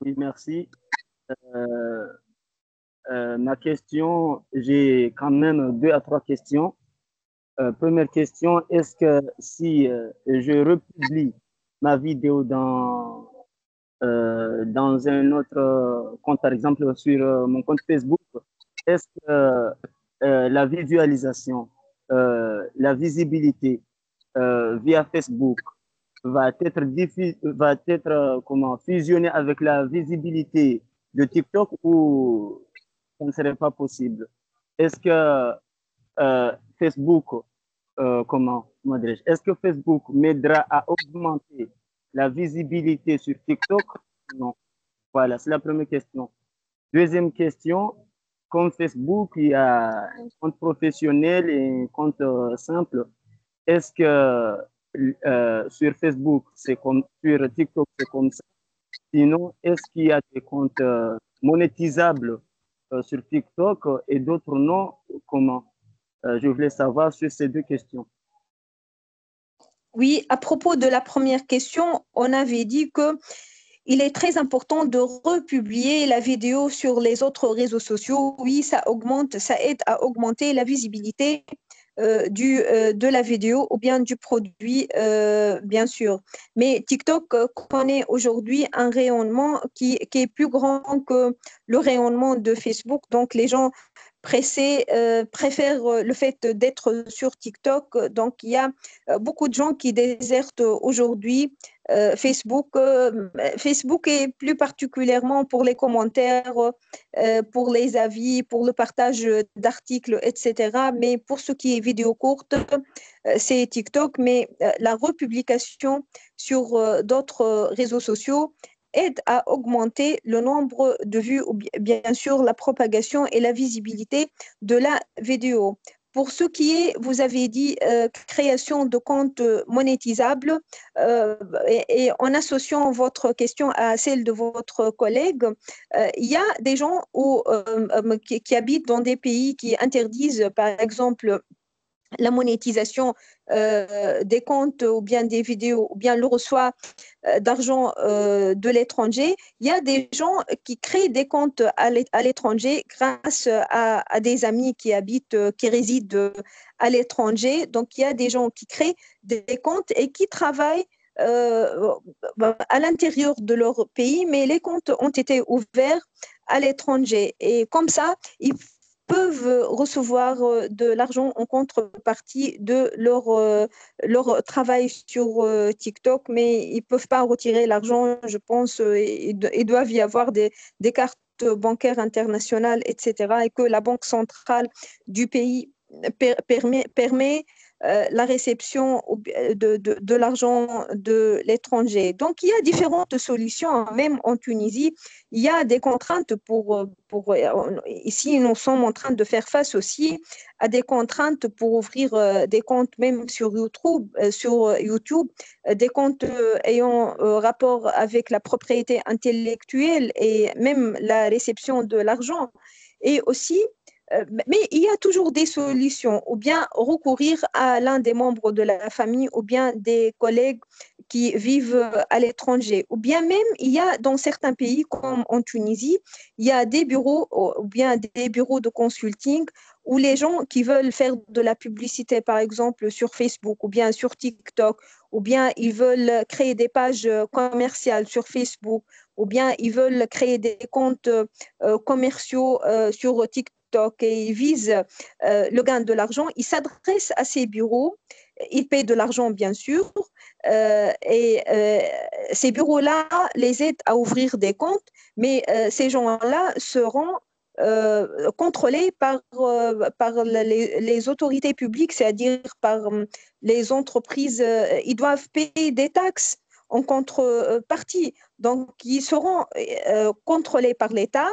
Oui, merci. Ma question, j'ai quand même 2 à 3 questions. Première question, est-ce que si je republie ma vidéo dans un autre compte, par exemple sur mon compte Facebook, est-ce que la visualisation, la visibilité via Facebook va être comment, fusionnée avec la visibilité de TikTok ou ça ne serait pas possible? Est-ce que Facebook, comment dirais-je, est-ce que Facebook m'aidera à augmenter la visibilité sur TikTok? Non. Voilà, c'est la première question. Deuxième question, comme Facebook, il y a un compte professionnel et un compte simple. Est-ce que sur Facebook, c'est comme sur TikTok, c'est comme ça? Sinon, est-ce qu'il y a des comptes monétisables sur TikTok et d'autres non? Comment? Je voulais savoir sur ces 2 questions. Oui, à propos de la première question, on avait dit que il est très important de republier la vidéo sur les autres réseaux sociaux. Oui, ça aide à augmenter la visibilité de la vidéo ou bien du produit, bien sûr. Mais TikTok connaît aujourd'hui un rayonnement qui est plus grand que le rayonnement de Facebook. Donc, les gens préfèrent le fait d'être sur TikTok. Donc, il y a beaucoup de gens qui désertent aujourd'hui Facebook. Facebook est plus particulièrement pour les commentaires, pour les avis, pour le partage d'articles, etc. Mais pour ce qui est vidéo courte, c'est TikTok. Mais la republication sur d'autres réseaux sociaux aide à augmenter le nombre de vues ou bien sûr la propagation et la visibilité de la vidéo. Pour ce qui est, vous avez dit, création de comptes monétisables, et en associant votre question à celle de votre collègue, il y a des gens qui habitent dans des pays qui interdisent, par exemple, la monétisation des comptes ou bien des vidéos ou bien le reçoit d'argent de l'étranger. Il y a des gens qui créent des comptes à l'étranger grâce à des amis qui habitent, qui résident à l'étranger. Donc, il y a des gens qui créent des comptes et qui travaillent à l'intérieur de leur pays, mais les comptes ont été ouverts à l'étranger. Et comme ça, ils peuvent recevoir de l'argent en contrepartie de leur travail sur TikTok, mais ils ne peuvent pas retirer l'argent, je pense. Il doivent y avoir des cartes bancaires internationales, etc., et que la Banque centrale du pays permet la réception de l'argent de l'étranger. Donc, il y a différentes solutions, même en Tunisie. Il y a des contraintes ici, nous sommes en train de faire face aussi à des contraintes pour ouvrir des comptes même sur YouTube, des comptes ayant rapport avec la propriété intellectuelle et même la réception de l'argent. Et aussi, mais il y a toujours des solutions, ou bien recourir à l'un des membres de la famille, ou bien des collègues qui vivent à l'étranger, ou bien même il y a dans certains pays comme en Tunisie, il y a des bureaux ou bien des bureaux de consulting où les gens qui veulent faire de la publicité, par exemple sur Facebook ou bien sur TikTok, ou bien ils veulent créer des pages commerciales sur Facebook, ou bien ils veulent créer des comptes commerciaux sur TikTok et ils visent le gain de l'argent, ils s'adressent à ces bureaux, ils paient de l'argent bien sûr, et ces bureaux-là les aident à ouvrir des comptes, mais ces gens-là seront contrôlés par les autorités publiques, c'est-à-dire par les entreprises. Ils doivent payer des taxes en contrepartie. Donc, ils seront contrôlés par l'État.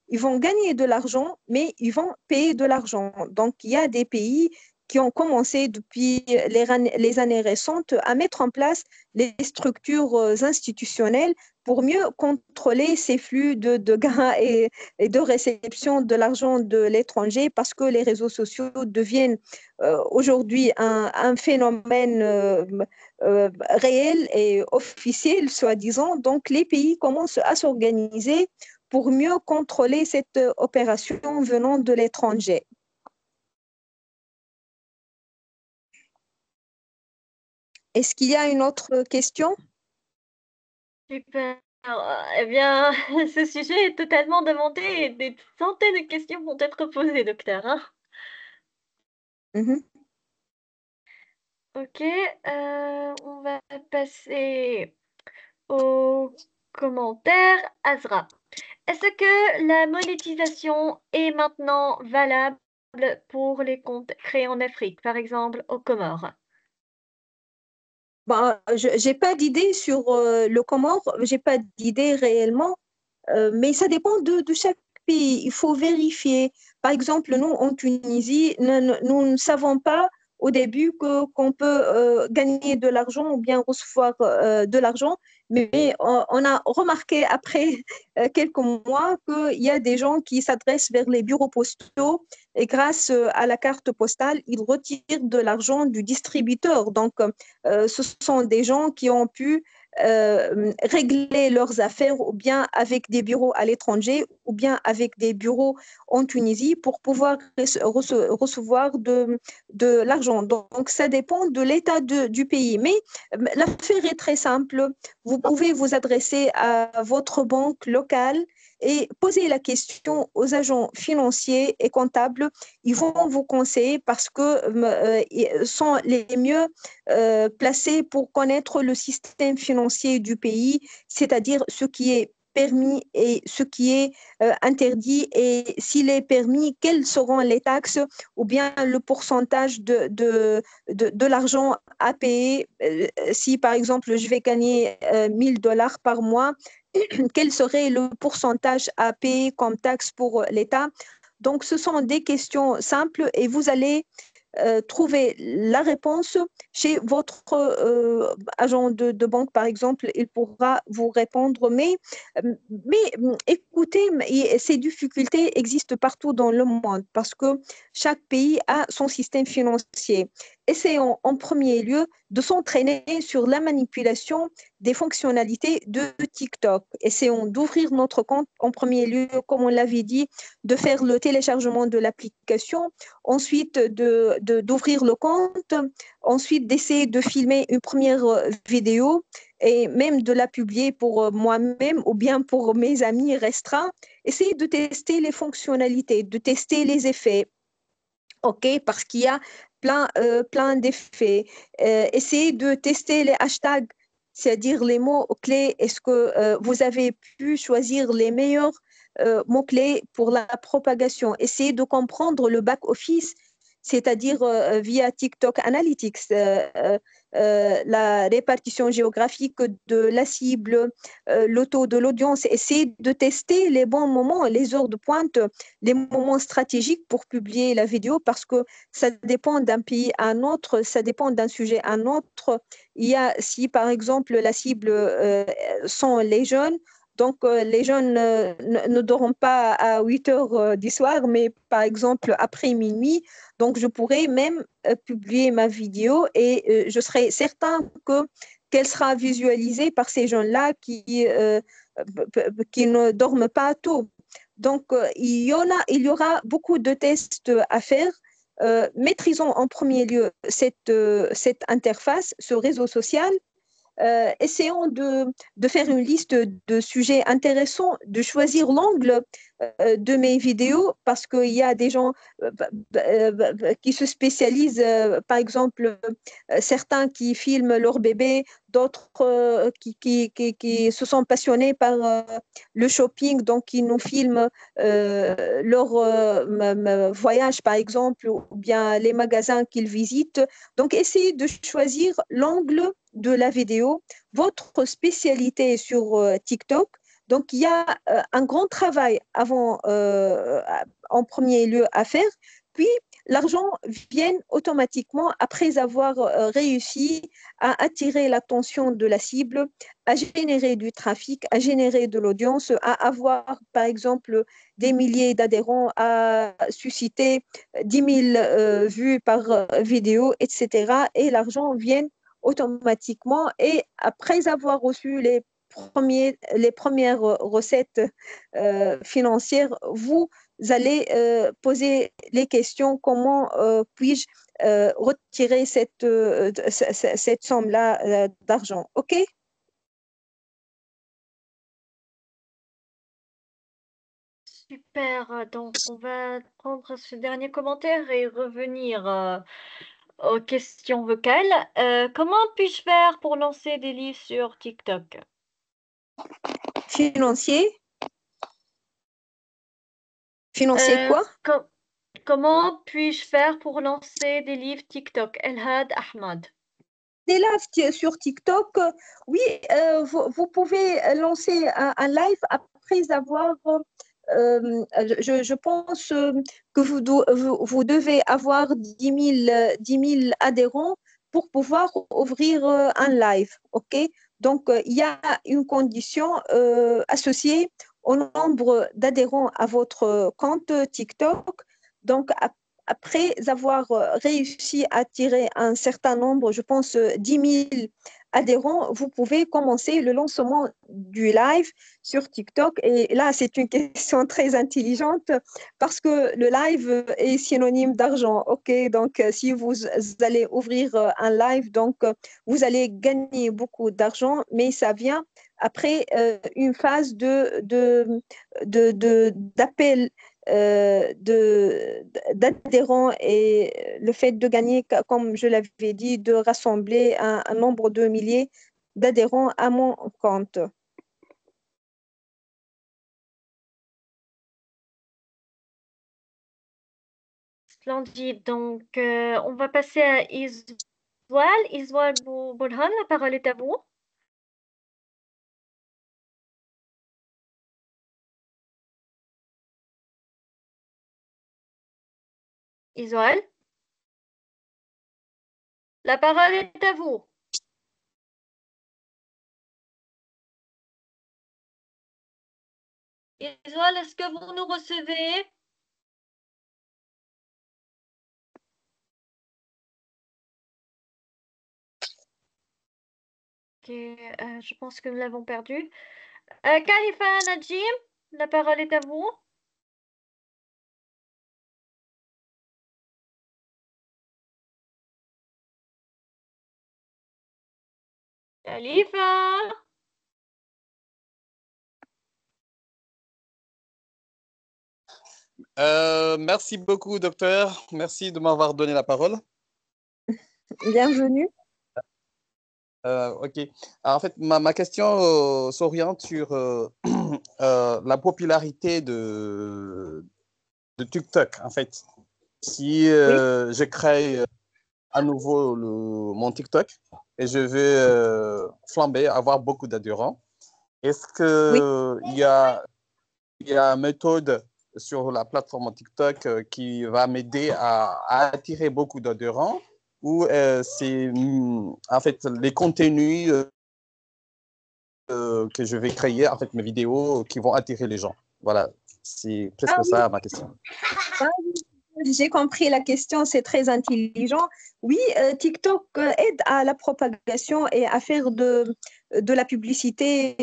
Ils vont gagner de l'argent, mais ils vont payer de l'argent. Donc, il y a des pays qui ont commencé depuis les années récentes à mettre en place les structures institutionnelles pour mieux contrôler ces flux de gains et de réception de l'argent de l'étranger, parce que les réseaux sociaux deviennent aujourd'hui un phénomène réel et officiel, soi-disant. Donc, les pays commencent à s'organiser pour mieux contrôler cette opération venant de l'étranger. Est-ce qu'il y a une autre question? Super. Eh bien, ce sujet est totalement demandé et des centaines de questions vont être posées, docteur, hein. Ok, on va passer aux commentaires. Azra, est-ce que la monétisation est maintenant valable pour les comptes créés en Afrique, par exemple aux Comores? Bon, je n'ai pas d'idée sur le Comore, je n'ai pas d'idée réellement, mais ça dépend de chaque pays. Il faut vérifier. Par exemple, nous, en Tunisie, nous ne savons pas au début qu'on peut gagner de l'argent ou bien recevoir de l'argent, mais on a remarqué après quelques mois qu'il y a des gens qui s'adressent vers les bureaux postaux et grâce à la carte postale, ils retirent de l'argent du distributeur. Donc, ce sont des gens qui ont pu régler leurs affaires ou bien avec des bureaux à l'étranger ou bien avec des bureaux en Tunisie pour pouvoir recevoir de l'argent. Donc, ça dépend de l'état du pays. Mais l'affaire est très simple. Vous pouvez vous adresser à votre banque locale et poser la question aux agents financiers et comptables. Ils vont vous conseiller parce que sont les mieux placés pour connaître le système financier du pays, c'est-à-dire ce qui est permis et ce qui est interdit, et s'il est permis, quelles seront les taxes ou bien le pourcentage de l'argent à payer. Si par exemple je vais gagner $1000 par mois, quel serait le pourcentage à payer comme taxe pour l'État? Donc, ce sont des questions simples et vous allez trouver la réponse chez votre agent de banque, par exemple. Il pourra vous répondre. Mais écoutez, ces difficultés existent partout dans le monde parce que chaque pays a son système financier. Essayons en premier lieu de s'entraîner sur la manipulation des fonctionnalités de TikTok. Essayons d'ouvrir notre compte en premier lieu, comme on l'avait dit, de faire le téléchargement de l'application, ensuite d'ouvrir le compte, ensuite d'essayer de filmer une première vidéo et même de la publier pour moi-même ou bien pour mes amis restreints. Essayez de tester les fonctionnalités, de tester les effets. OK, parce qu'il y a plein d'effets. Essayez de tester les hashtags, c'est-à-dire les mots-clés. Est-ce que vous avez pu choisir les meilleurs mots-clés pour la propagation? Essayez de comprendre le back-office, c'est-à-dire via TikTok Analytics, la répartition géographique de la cible, le taux de l'audience. Essayez de tester les bons moments, les heures de pointe, les moments stratégiques pour publier la vidéo, parce que ça dépend d'un pays à un autre, ça dépend d'un sujet à un autre. Il y a, si par exemple la cible sont les jeunes, donc les jeunes ne dorment pas à 8 heures du soir, mais par exemple après minuit. Donc je pourrais même publier ma vidéo et je serai certain qu'elle sera visualisée par ces jeunes-là qui ne dorment pas tôt. Donc, il y aura beaucoup de tests à faire. Maîtrisons en premier lieu cette interface, ce réseau social. essayons de faire une liste de sujets intéressants, de choisir l'angle de mes vidéos parce qu'il y a des gens qui se spécialisent, par exemple, certains qui filment leur bébé, d'autres qui se sont passionnés par le shopping, donc ils nous filment leur voyage, par exemple, ou bien les magasins qu'ils visitent. Donc, essayez de choisir l'angle de la vidéo, votre spécialité sur TikTok. Donc, il y a un grand travail avant, en premier lieu, à faire. Puis, l'argent vient automatiquement après avoir réussi à attirer l'attention de la cible, à générer du trafic, à générer de l'audience, à avoir, par exemple, des milliers d'adhérents, à susciter 10 000 vues par vidéo, etc. Et l'argent vient automatiquement. Et après avoir reçu les premières recettes financières, vous allez poser les questions comment puis-je retirer cette somme-là d'argent. OK? Super. Donc, on va prendre ce dernier commentaire et revenir aux questions vocales. Comment puis-je faire pour lancer des livres sur TikTok? Financier? Financier Euh, quoi? com- Comment puis-je faire pour lancer des livres TikTok? Elhad Ahmad. Des lives sur TikTok, oui, vous pouvez lancer un live après avoir, je pense que vous devez avoir 10 000 adhérents pour pouvoir ouvrir un live, ok? Donc, il y a une condition associée au nombre d'adhérents à votre compte TikTok. Donc, après avoir réussi à attirer un certain nombre, je pense 10 000 adhérents, vous pouvez commencer le lancement du live sur TikTok. Et là, c'est une question très intelligente parce que le live est synonyme d'argent. OK, donc si vous allez ouvrir un live, donc vous allez gagner beaucoup d'argent, mais ça vient après une phase d'appel d'adhérents et le fait de gagner, comme je l'avais dit, de rassembler un nombre de milliers d'adhérents à mon compte. Splendide. Donc, on va passer à Iswal. Iswal Boulhan, la parole est à vous. Iswal, la parole est à vous. Iswal, est-ce que vous nous recevez? Ok, je pense que nous l'avons perdu. Khalifa Najim, la parole est à vous. Khalifa, Merci beaucoup, docteur. Merci de m'avoir donné la parole. Bienvenue. OK. Alors, en fait, ma question s'oriente sur la popularité de TikTok. En fait, si Oui. je crée à nouveau mon TikTok et je vais flamber, avoir beaucoup d'adhérents, est-ce Oui. qu'il y a une méthode sur la plateforme TikTok qui va m'aider à attirer beaucoup d'adhérents ou c'est en fait les contenus que je vais créer, en fait mes vidéos qui vont attirer les gens. Voilà, c'est presque Oui. ça ma question. Ah, j'ai compris la question, c'est très intelligent. Oui, TikTok aide à la propagation et à faire de la publicité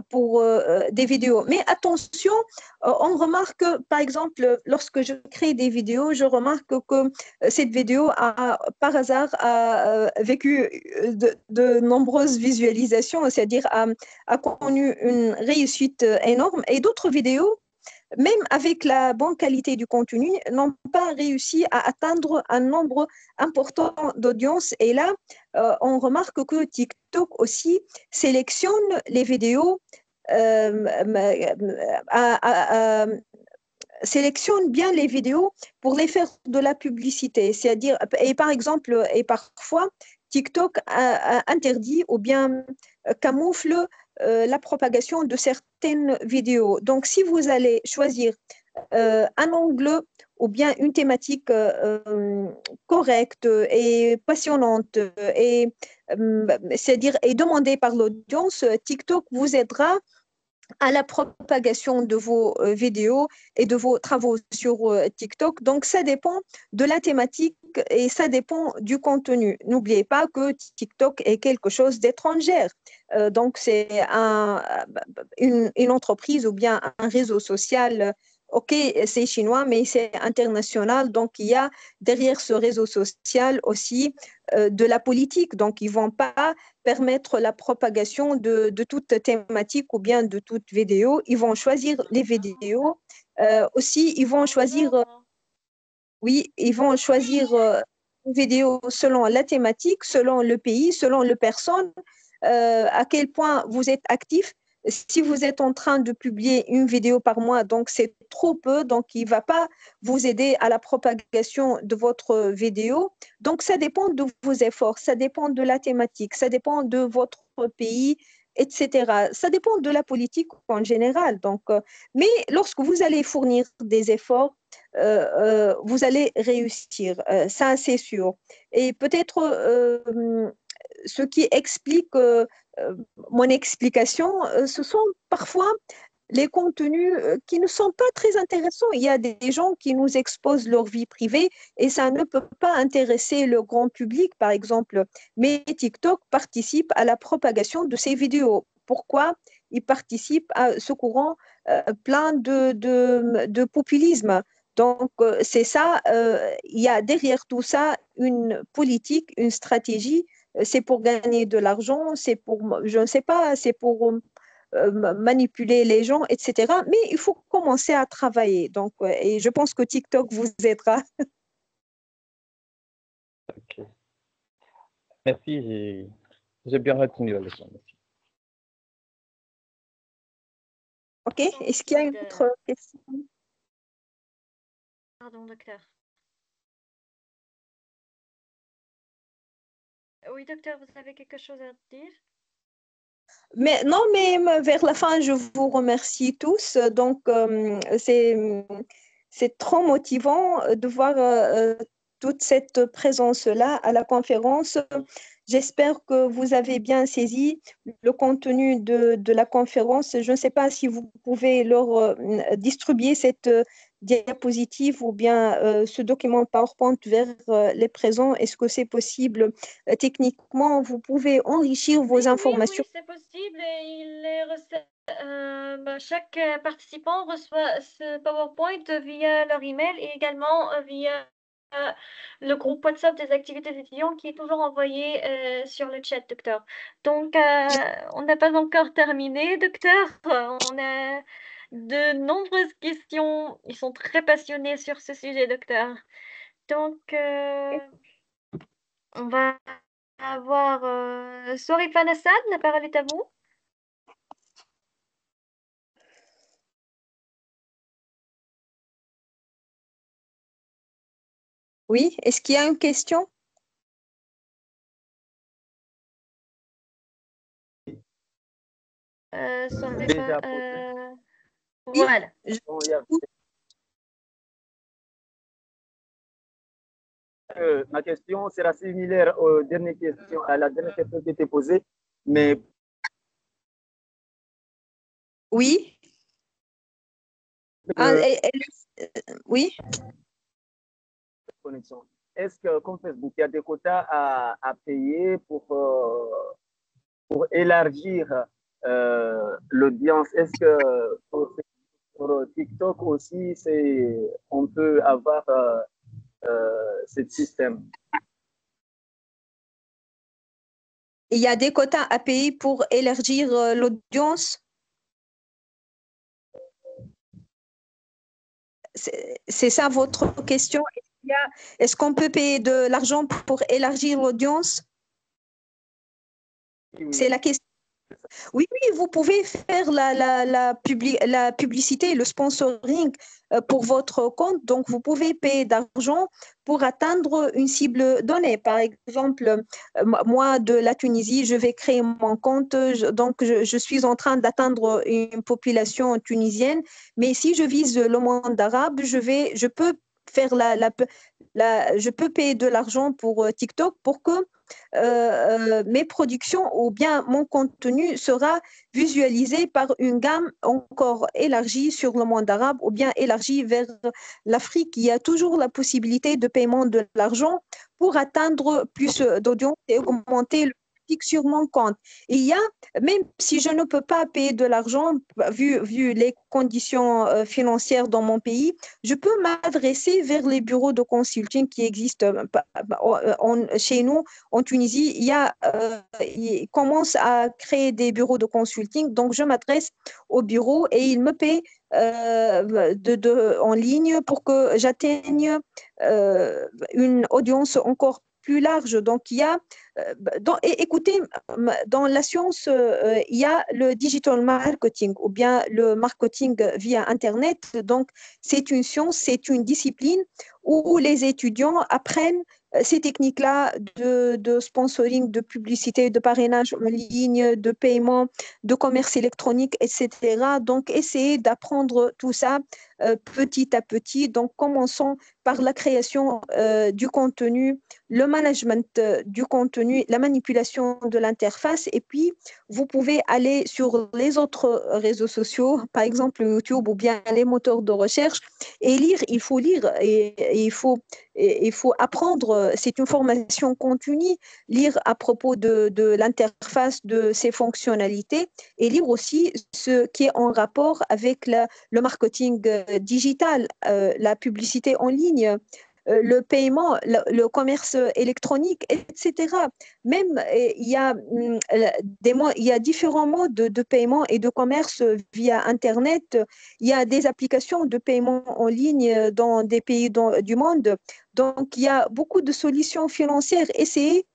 pour des vidéos. Mais attention, on remarque, par exemple, lorsque je crée des vidéos, je remarque que cette vidéo a, par hasard, a vécu de nombreuses visualisations, c'est-à-dire a connu une réussite énorme. Et d'autres vidéos même avec la bonne qualité du contenu, n'ont pas réussi à atteindre un nombre important d'audience. Et là, on remarque que TikTok aussi sélectionne les vidéos, euh, à, sélectionne bien les vidéos pour les faire de la publicité. C'est-à-dire, et par exemple, et parfois, TikTok interdit ou bien camoufle la propagation de certaines vidéos. Donc, si vous allez choisir un angle ou bien une thématique correcte et passionnante et c'est-à-dire et demandée par l'audience, TikTok vous aidera à la propagation de vos vidéos et de vos travaux sur TikTok. Donc, ça dépend de la thématique et ça dépend du contenu. N'oubliez pas que TikTok est quelque chose d'étrangère. Donc, c'est une entreprise ou bien un réseau social. OK, c'est chinois, mais c'est international. Donc, il y a derrière ce réseau social aussi de la politique. Donc, ils ne vont pas permettre la propagation de toute thématique ou bien de toute vidéo. Ils vont choisir les vidéos. Aussi, ils vont choisir, oui, ils vont choisir une vidéo selon la thématique, selon le pays, selon le personne, à quel point vous êtes actif. Si vous êtes en train de publier une vidéo par mois, donc c'est trop peu, donc il ne va pas vous aider à la propagation de votre vidéo. Donc ça dépend de vos efforts, ça dépend de la thématique, ça dépend de votre pays, etc. Ça dépend de la politique en général. Donc, mais lorsque vous allez fournir des efforts, vous allez réussir, ça c'est sûr. Et peut-être ce qui explique mon explication, ce sont parfois les contenus qui ne sont pas très intéressants. Il y a des gens qui nous exposent leur vie privée et ça ne peut pas intéresser le grand public, par exemple. Mais TikTok participe à la propagation de ces vidéos. Pourquoi il participe à ce courant plein de populisme? Donc, c'est ça, il y a derrière tout ça une politique, une stratégie. C'est pour gagner de l'argent, c'est pour, je ne sais pas, c'est pour manipuler les gens, etc. Mais il faut commencer à travailler. Donc, et je pense que TikTok vous aidera. Ok. Merci, j'ai bien retenu la leçon. Merci. OK. Est-ce qu'il y a une autre question? Pardon, docteur. Oui, docteur, vous avez quelque chose à dire? Mais non, mais vers la fin, je vous remercie tous. Donc, c'est trop motivant de voir toute cette présence-là à la conférence. J'espère que vous avez bien saisi le contenu de la conférence. Je ne sais pas si vous pouvez leur distribuer cette diapositive ou bien ce document PowerPoint vers les présents. Est-ce que c'est possible techniquement? Vous pouvez enrichir vos informations. Oui, c'est possible. Chaque participant reçoit ce PowerPoint via leur email et également via le groupe WhatsApp des activités étudiants qui est toujours envoyé sur le chat, docteur. Donc, on n'a pas encore terminé, docteur. On a de nombreuses questions. Ils sont très passionnés sur ce sujet, docteur. Donc, on va avoir Sorifan Assad, la parole est à vous. Oui, est-ce qu'il y a une question? Déjà posé. Voilà. Bon, il y a- ma question sera similaire aux dernières questions, à la dernière question qui était posée, mais Oui. Ah, oui. connexion. Est-ce que, comme Facebook, il y a des quotas à payer pour élargir l'audience? Est-ce que pour TikTok aussi, on peut avoir ce système? Il y a des quotas à payer pour élargir l'audience. C'est ça votre question? Est-ce qu'on peut payer de l'argent pour élargir l'audience? Oui, C'est la question. Oui, oui, vous pouvez faire la publicité, le sponsoring pour votre compte. Donc, vous pouvez payer d'argent pour atteindre une cible donnée. Par exemple, moi, de la Tunisie, je vais créer mon compte. Donc, je suis en train d'atteindre une population tunisienne. Mais si je vise le monde arabe, je peux faire je peux payer de l'argent pour TikTok pour que mes productions ou bien mon contenu sera visualisé par une gamme encore élargie sur le monde arabe ou bien élargie vers l'Afrique. Il y a toujours la possibilité de paiement de l'argent pour atteindre plus d'audience et augmenter le trafic sur mon compte. Et il y a, même si je ne peux pas payer de l'argent, vu les conditions financières dans mon pays, je peux m'adresser vers les bureaux de consulting qui existent chez nous en Tunisie. Ils commencent à créer des bureaux de consulting. Donc, je m'adresse au bureau et ils me paient en ligne pour que j'atteigne une audience encore plus large. Donc, il y a, écoutez, dans la science, il y a le digital marketing ou bien le marketing via Internet. Donc, c'est une science, c'est une discipline où les étudiants apprennent ces techniques-là de sponsoring, de publicité, de parrainage en ligne, de paiement, de commerce électronique, etc. Donc, essayez d'apprendre tout ça petit à petit. Donc, commençons par la création du contenu, le management du contenu, la manipulation de l'interface. Et puis, vous pouvez aller sur les autres réseaux sociaux, par exemple YouTube ou bien les moteurs de recherche, et lire. Il faut lire et il faut apprendre. C'est une formation continue, lire à propos de l'interface, de ses fonctionnalités, et lire aussi ce qui est en rapport avec le marketing digital, la publicité en ligne, le paiement, commerce électronique, etc. Même il y a différents modes de paiement et de commerce via Internet. Il y a des applications de paiement en ligne dans des pays du monde. Donc, il y a beaucoup de solutions financières. Essayez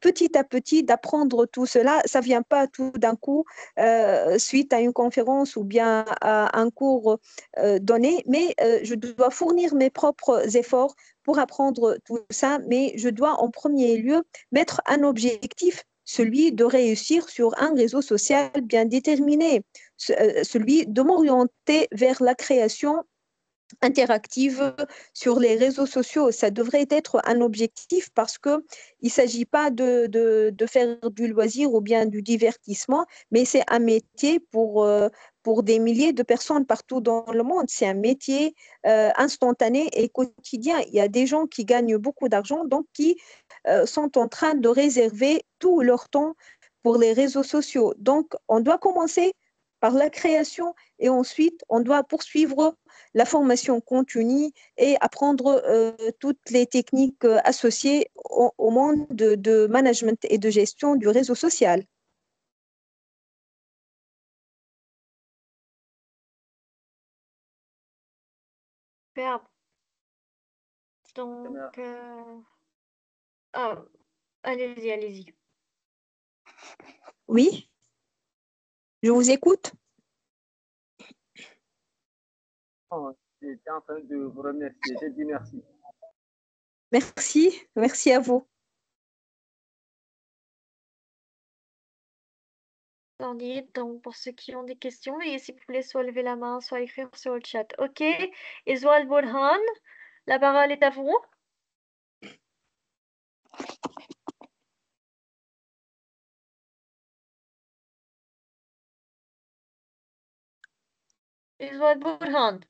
petit à petit d'apprendre tout cela. Ça ne vient pas tout d'un coup suite à une conférence ou bien à un cours donné, mais je dois fournir mes propres efforts pour apprendre tout ça, mais je dois en premier lieu mettre un objectif, celui de réussir sur un réseau social bien déterminé, celui de m'orienter vers la création interactive sur les réseaux sociaux. Ça devrait être un objectif parce qu'il ne s'agit pas de faire du loisir ou bien du divertissement, mais c'est un métier pour des milliers de personnes partout dans le monde. C'est un métier instantané et quotidien. Il y a des gens qui gagnent beaucoup d'argent, donc qui sont en train de réserver tout leur temps pour les réseaux sociaux. Donc, on doit commencer par la création et ensuite, on doit poursuivre la formation continue et apprendre toutes les techniques associées au monde de management et de gestion du réseau social. Superbe. Donc, ah, allez-y, allez-y. Oui, je vous écoute. J'étais en train de vous remercier. J'ai dit merci. Merci, merci à vous. Donc, pour ceux qui ont des questions, et si vous voulez soit lever la main, soit écrire sur le chat. OK. Iswael Burhan, la parole est à vous. Iswael Burhan.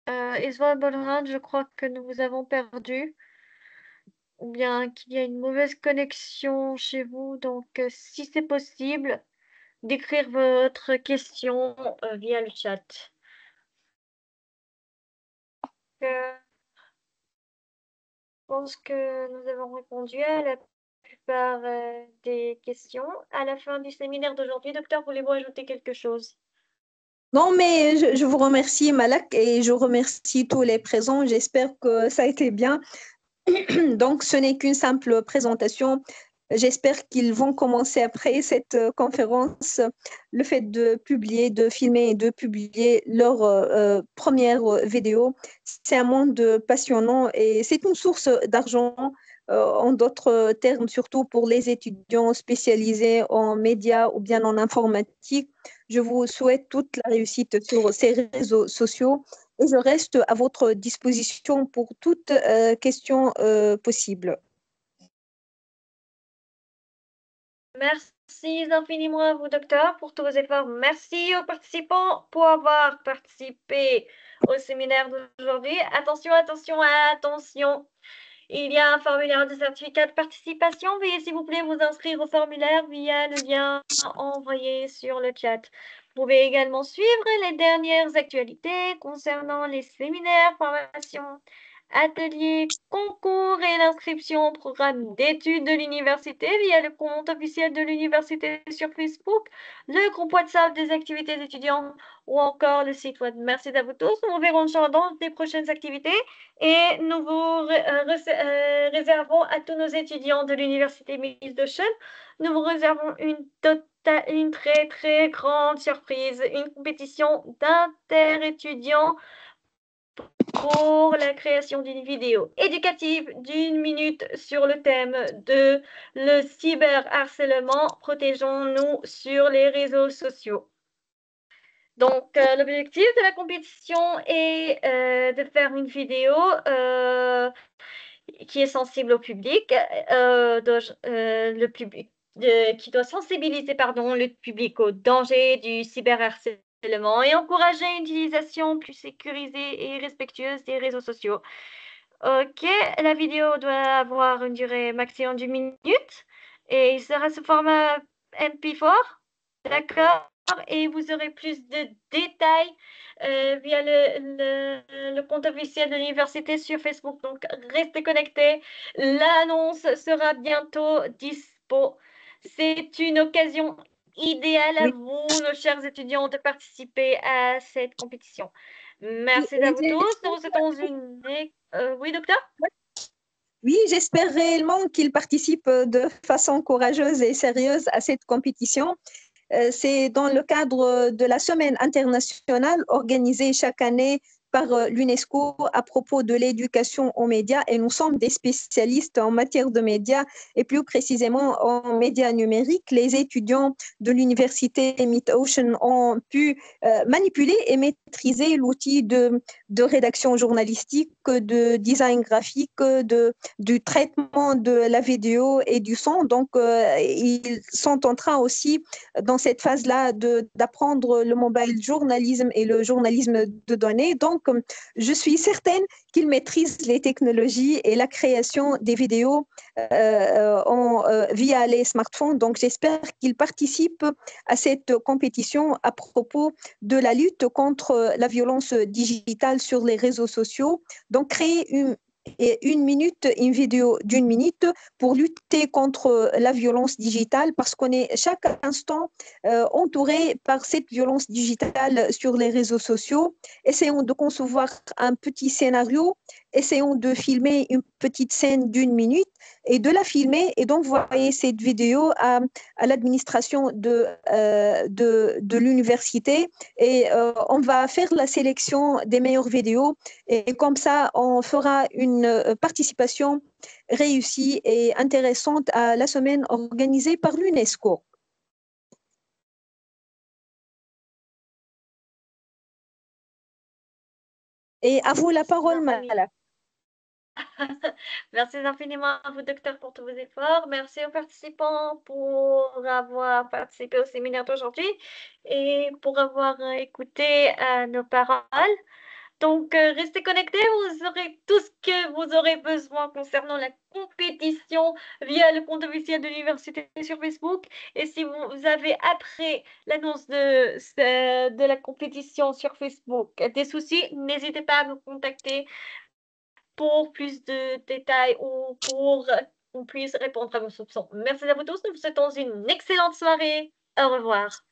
Isval Bolrand, je crois que nous vous avons perdu, ou bien qu'il y a une mauvaise connexion chez vous. Donc, si c'est possible, d'écrire votre question via le chat. Je pense que nous avons répondu à la plupart des questions. À la fin du séminaire d'aujourd'hui, docteur, voulez-vous ajouter quelque chose? Non, mais je vous remercie, Malak, et je remercie tous les présents. J'espère que ça a été bien. Donc, ce n'est qu'une simple présentation. J'espère qu'ils vont commencer après cette conférence, le fait de publier, de filmer et de publier leur première vidéo. C'est un monde passionnant et c'est une source d'argent, en d'autres termes, surtout pour les étudiants spécialisés en médias ou bien en informatique. Je vous souhaite toute la réussite sur ces réseaux sociaux. Et je reste à votre disposition pour toute question possible. Merci infiniment à vous, docteur, pour tous vos efforts. Merci aux participants pour avoir participé au séminaire d'aujourd'hui. Attention, attention, attention. Il y a un formulaire de certificat de participation. Veuillez, s'il vous plaît, vous inscrire au formulaire via le lien envoyé sur le chat. Vous pouvez également suivre les dernières actualités concernant les séminaires, formations, ateliers, concours et l'inscription au programme d'études de l'université via le compte officiel de l'université sur Facebook, le groupe WhatsApp des activités étudiantes ou encore le site web. Merci à vous tous. Nous vous verrons dans des prochaines activités et nous vous réservons à tous nos étudiants de l'université Miss Dawson. Nous vous réservons une très très grande surprise, une compétition d'inter-étudiants pour la création d'une vidéo éducative d'1 minute sur le thème de le cyberharcèlement. Protégeons-nous sur les réseaux sociaux. Donc, l'objectif de la compétition est de faire une vidéo qui est sensible au public, le public qui doit sensibiliser le public au danger du cyberharcèlement et encourager une utilisation plus sécurisée et respectueuse des réseaux sociaux. Ok, la vidéo doit avoir une durée maximum d'1 minute et il sera sous format MP4, d'accord? Et vous aurez plus de détails via le compte officiel de l'université sur Facebook. Donc, restez connectés. L'annonce sera bientôt dispo. C'est une occasion idéale à Oui. vous, nos chers étudiants, de participer à cette compétition. Merci à vous tous. Nous vous souhaitons une... oui, docteur? Oui, j'espère réellement qu'ils participent de façon courageuse et sérieuse à cette compétition. C'est dans le cadre de la Semaine internationale organisée chaque année par l'UNESCO à propos de l'éducation aux médias et nous sommes des spécialistes en matière de médias et plus précisément en médias numériques. Les étudiants de l'université Mid-Ocean ont pu manipuler et maîtriser l'outil de rédaction journalistique, de design graphique, du traitement de la vidéo et du son. Donc, ils sont en train aussi dans cette phase-là d'apprendre le mobile journalisme et le journalisme de données. Donc, je suis certaine qu'ils maîtrisent les technologies et la création des vidéos via les smartphones. Donc, j'espère qu'ils participent à cette compétition à propos de la lutte contre la violence digitale sur les réseaux sociaux. Donc, créer une vidéo d'1 minute pour lutter contre la violence digitale parce qu'on est chaque instant entouré par cette violence digitale sur les réseaux sociaux. Essayons de concevoir un petit scénario, essayons de filmer une petite scène d'1 minute et de la filmer et d'envoyer cette vidéo à l'administration de l'université et on va faire la sélection des meilleures vidéos et comme ça, on fera une participation réussie et intéressante à la semaine organisée par l'UNESCO. Et à vous la parole, Malak. Merci infiniment à vous, docteur, pour tous vos efforts. Merci aux participants pour avoir participé au séminaire d'aujourd'hui et pour avoir écouté nos paroles. Donc, restez connectés, vous aurez tout ce que vous aurez besoin concernant la compétition via le compte officiel de l'université sur Facebook. Et si vous avez, après l'annonce de la compétition sur Facebook, des soucis, n'hésitez pas à me contacter pour plus de détails ou pour qu'on puisse répondre à vos soupçons. Merci à vous tous, nous vous souhaitons une excellente soirée. Au revoir.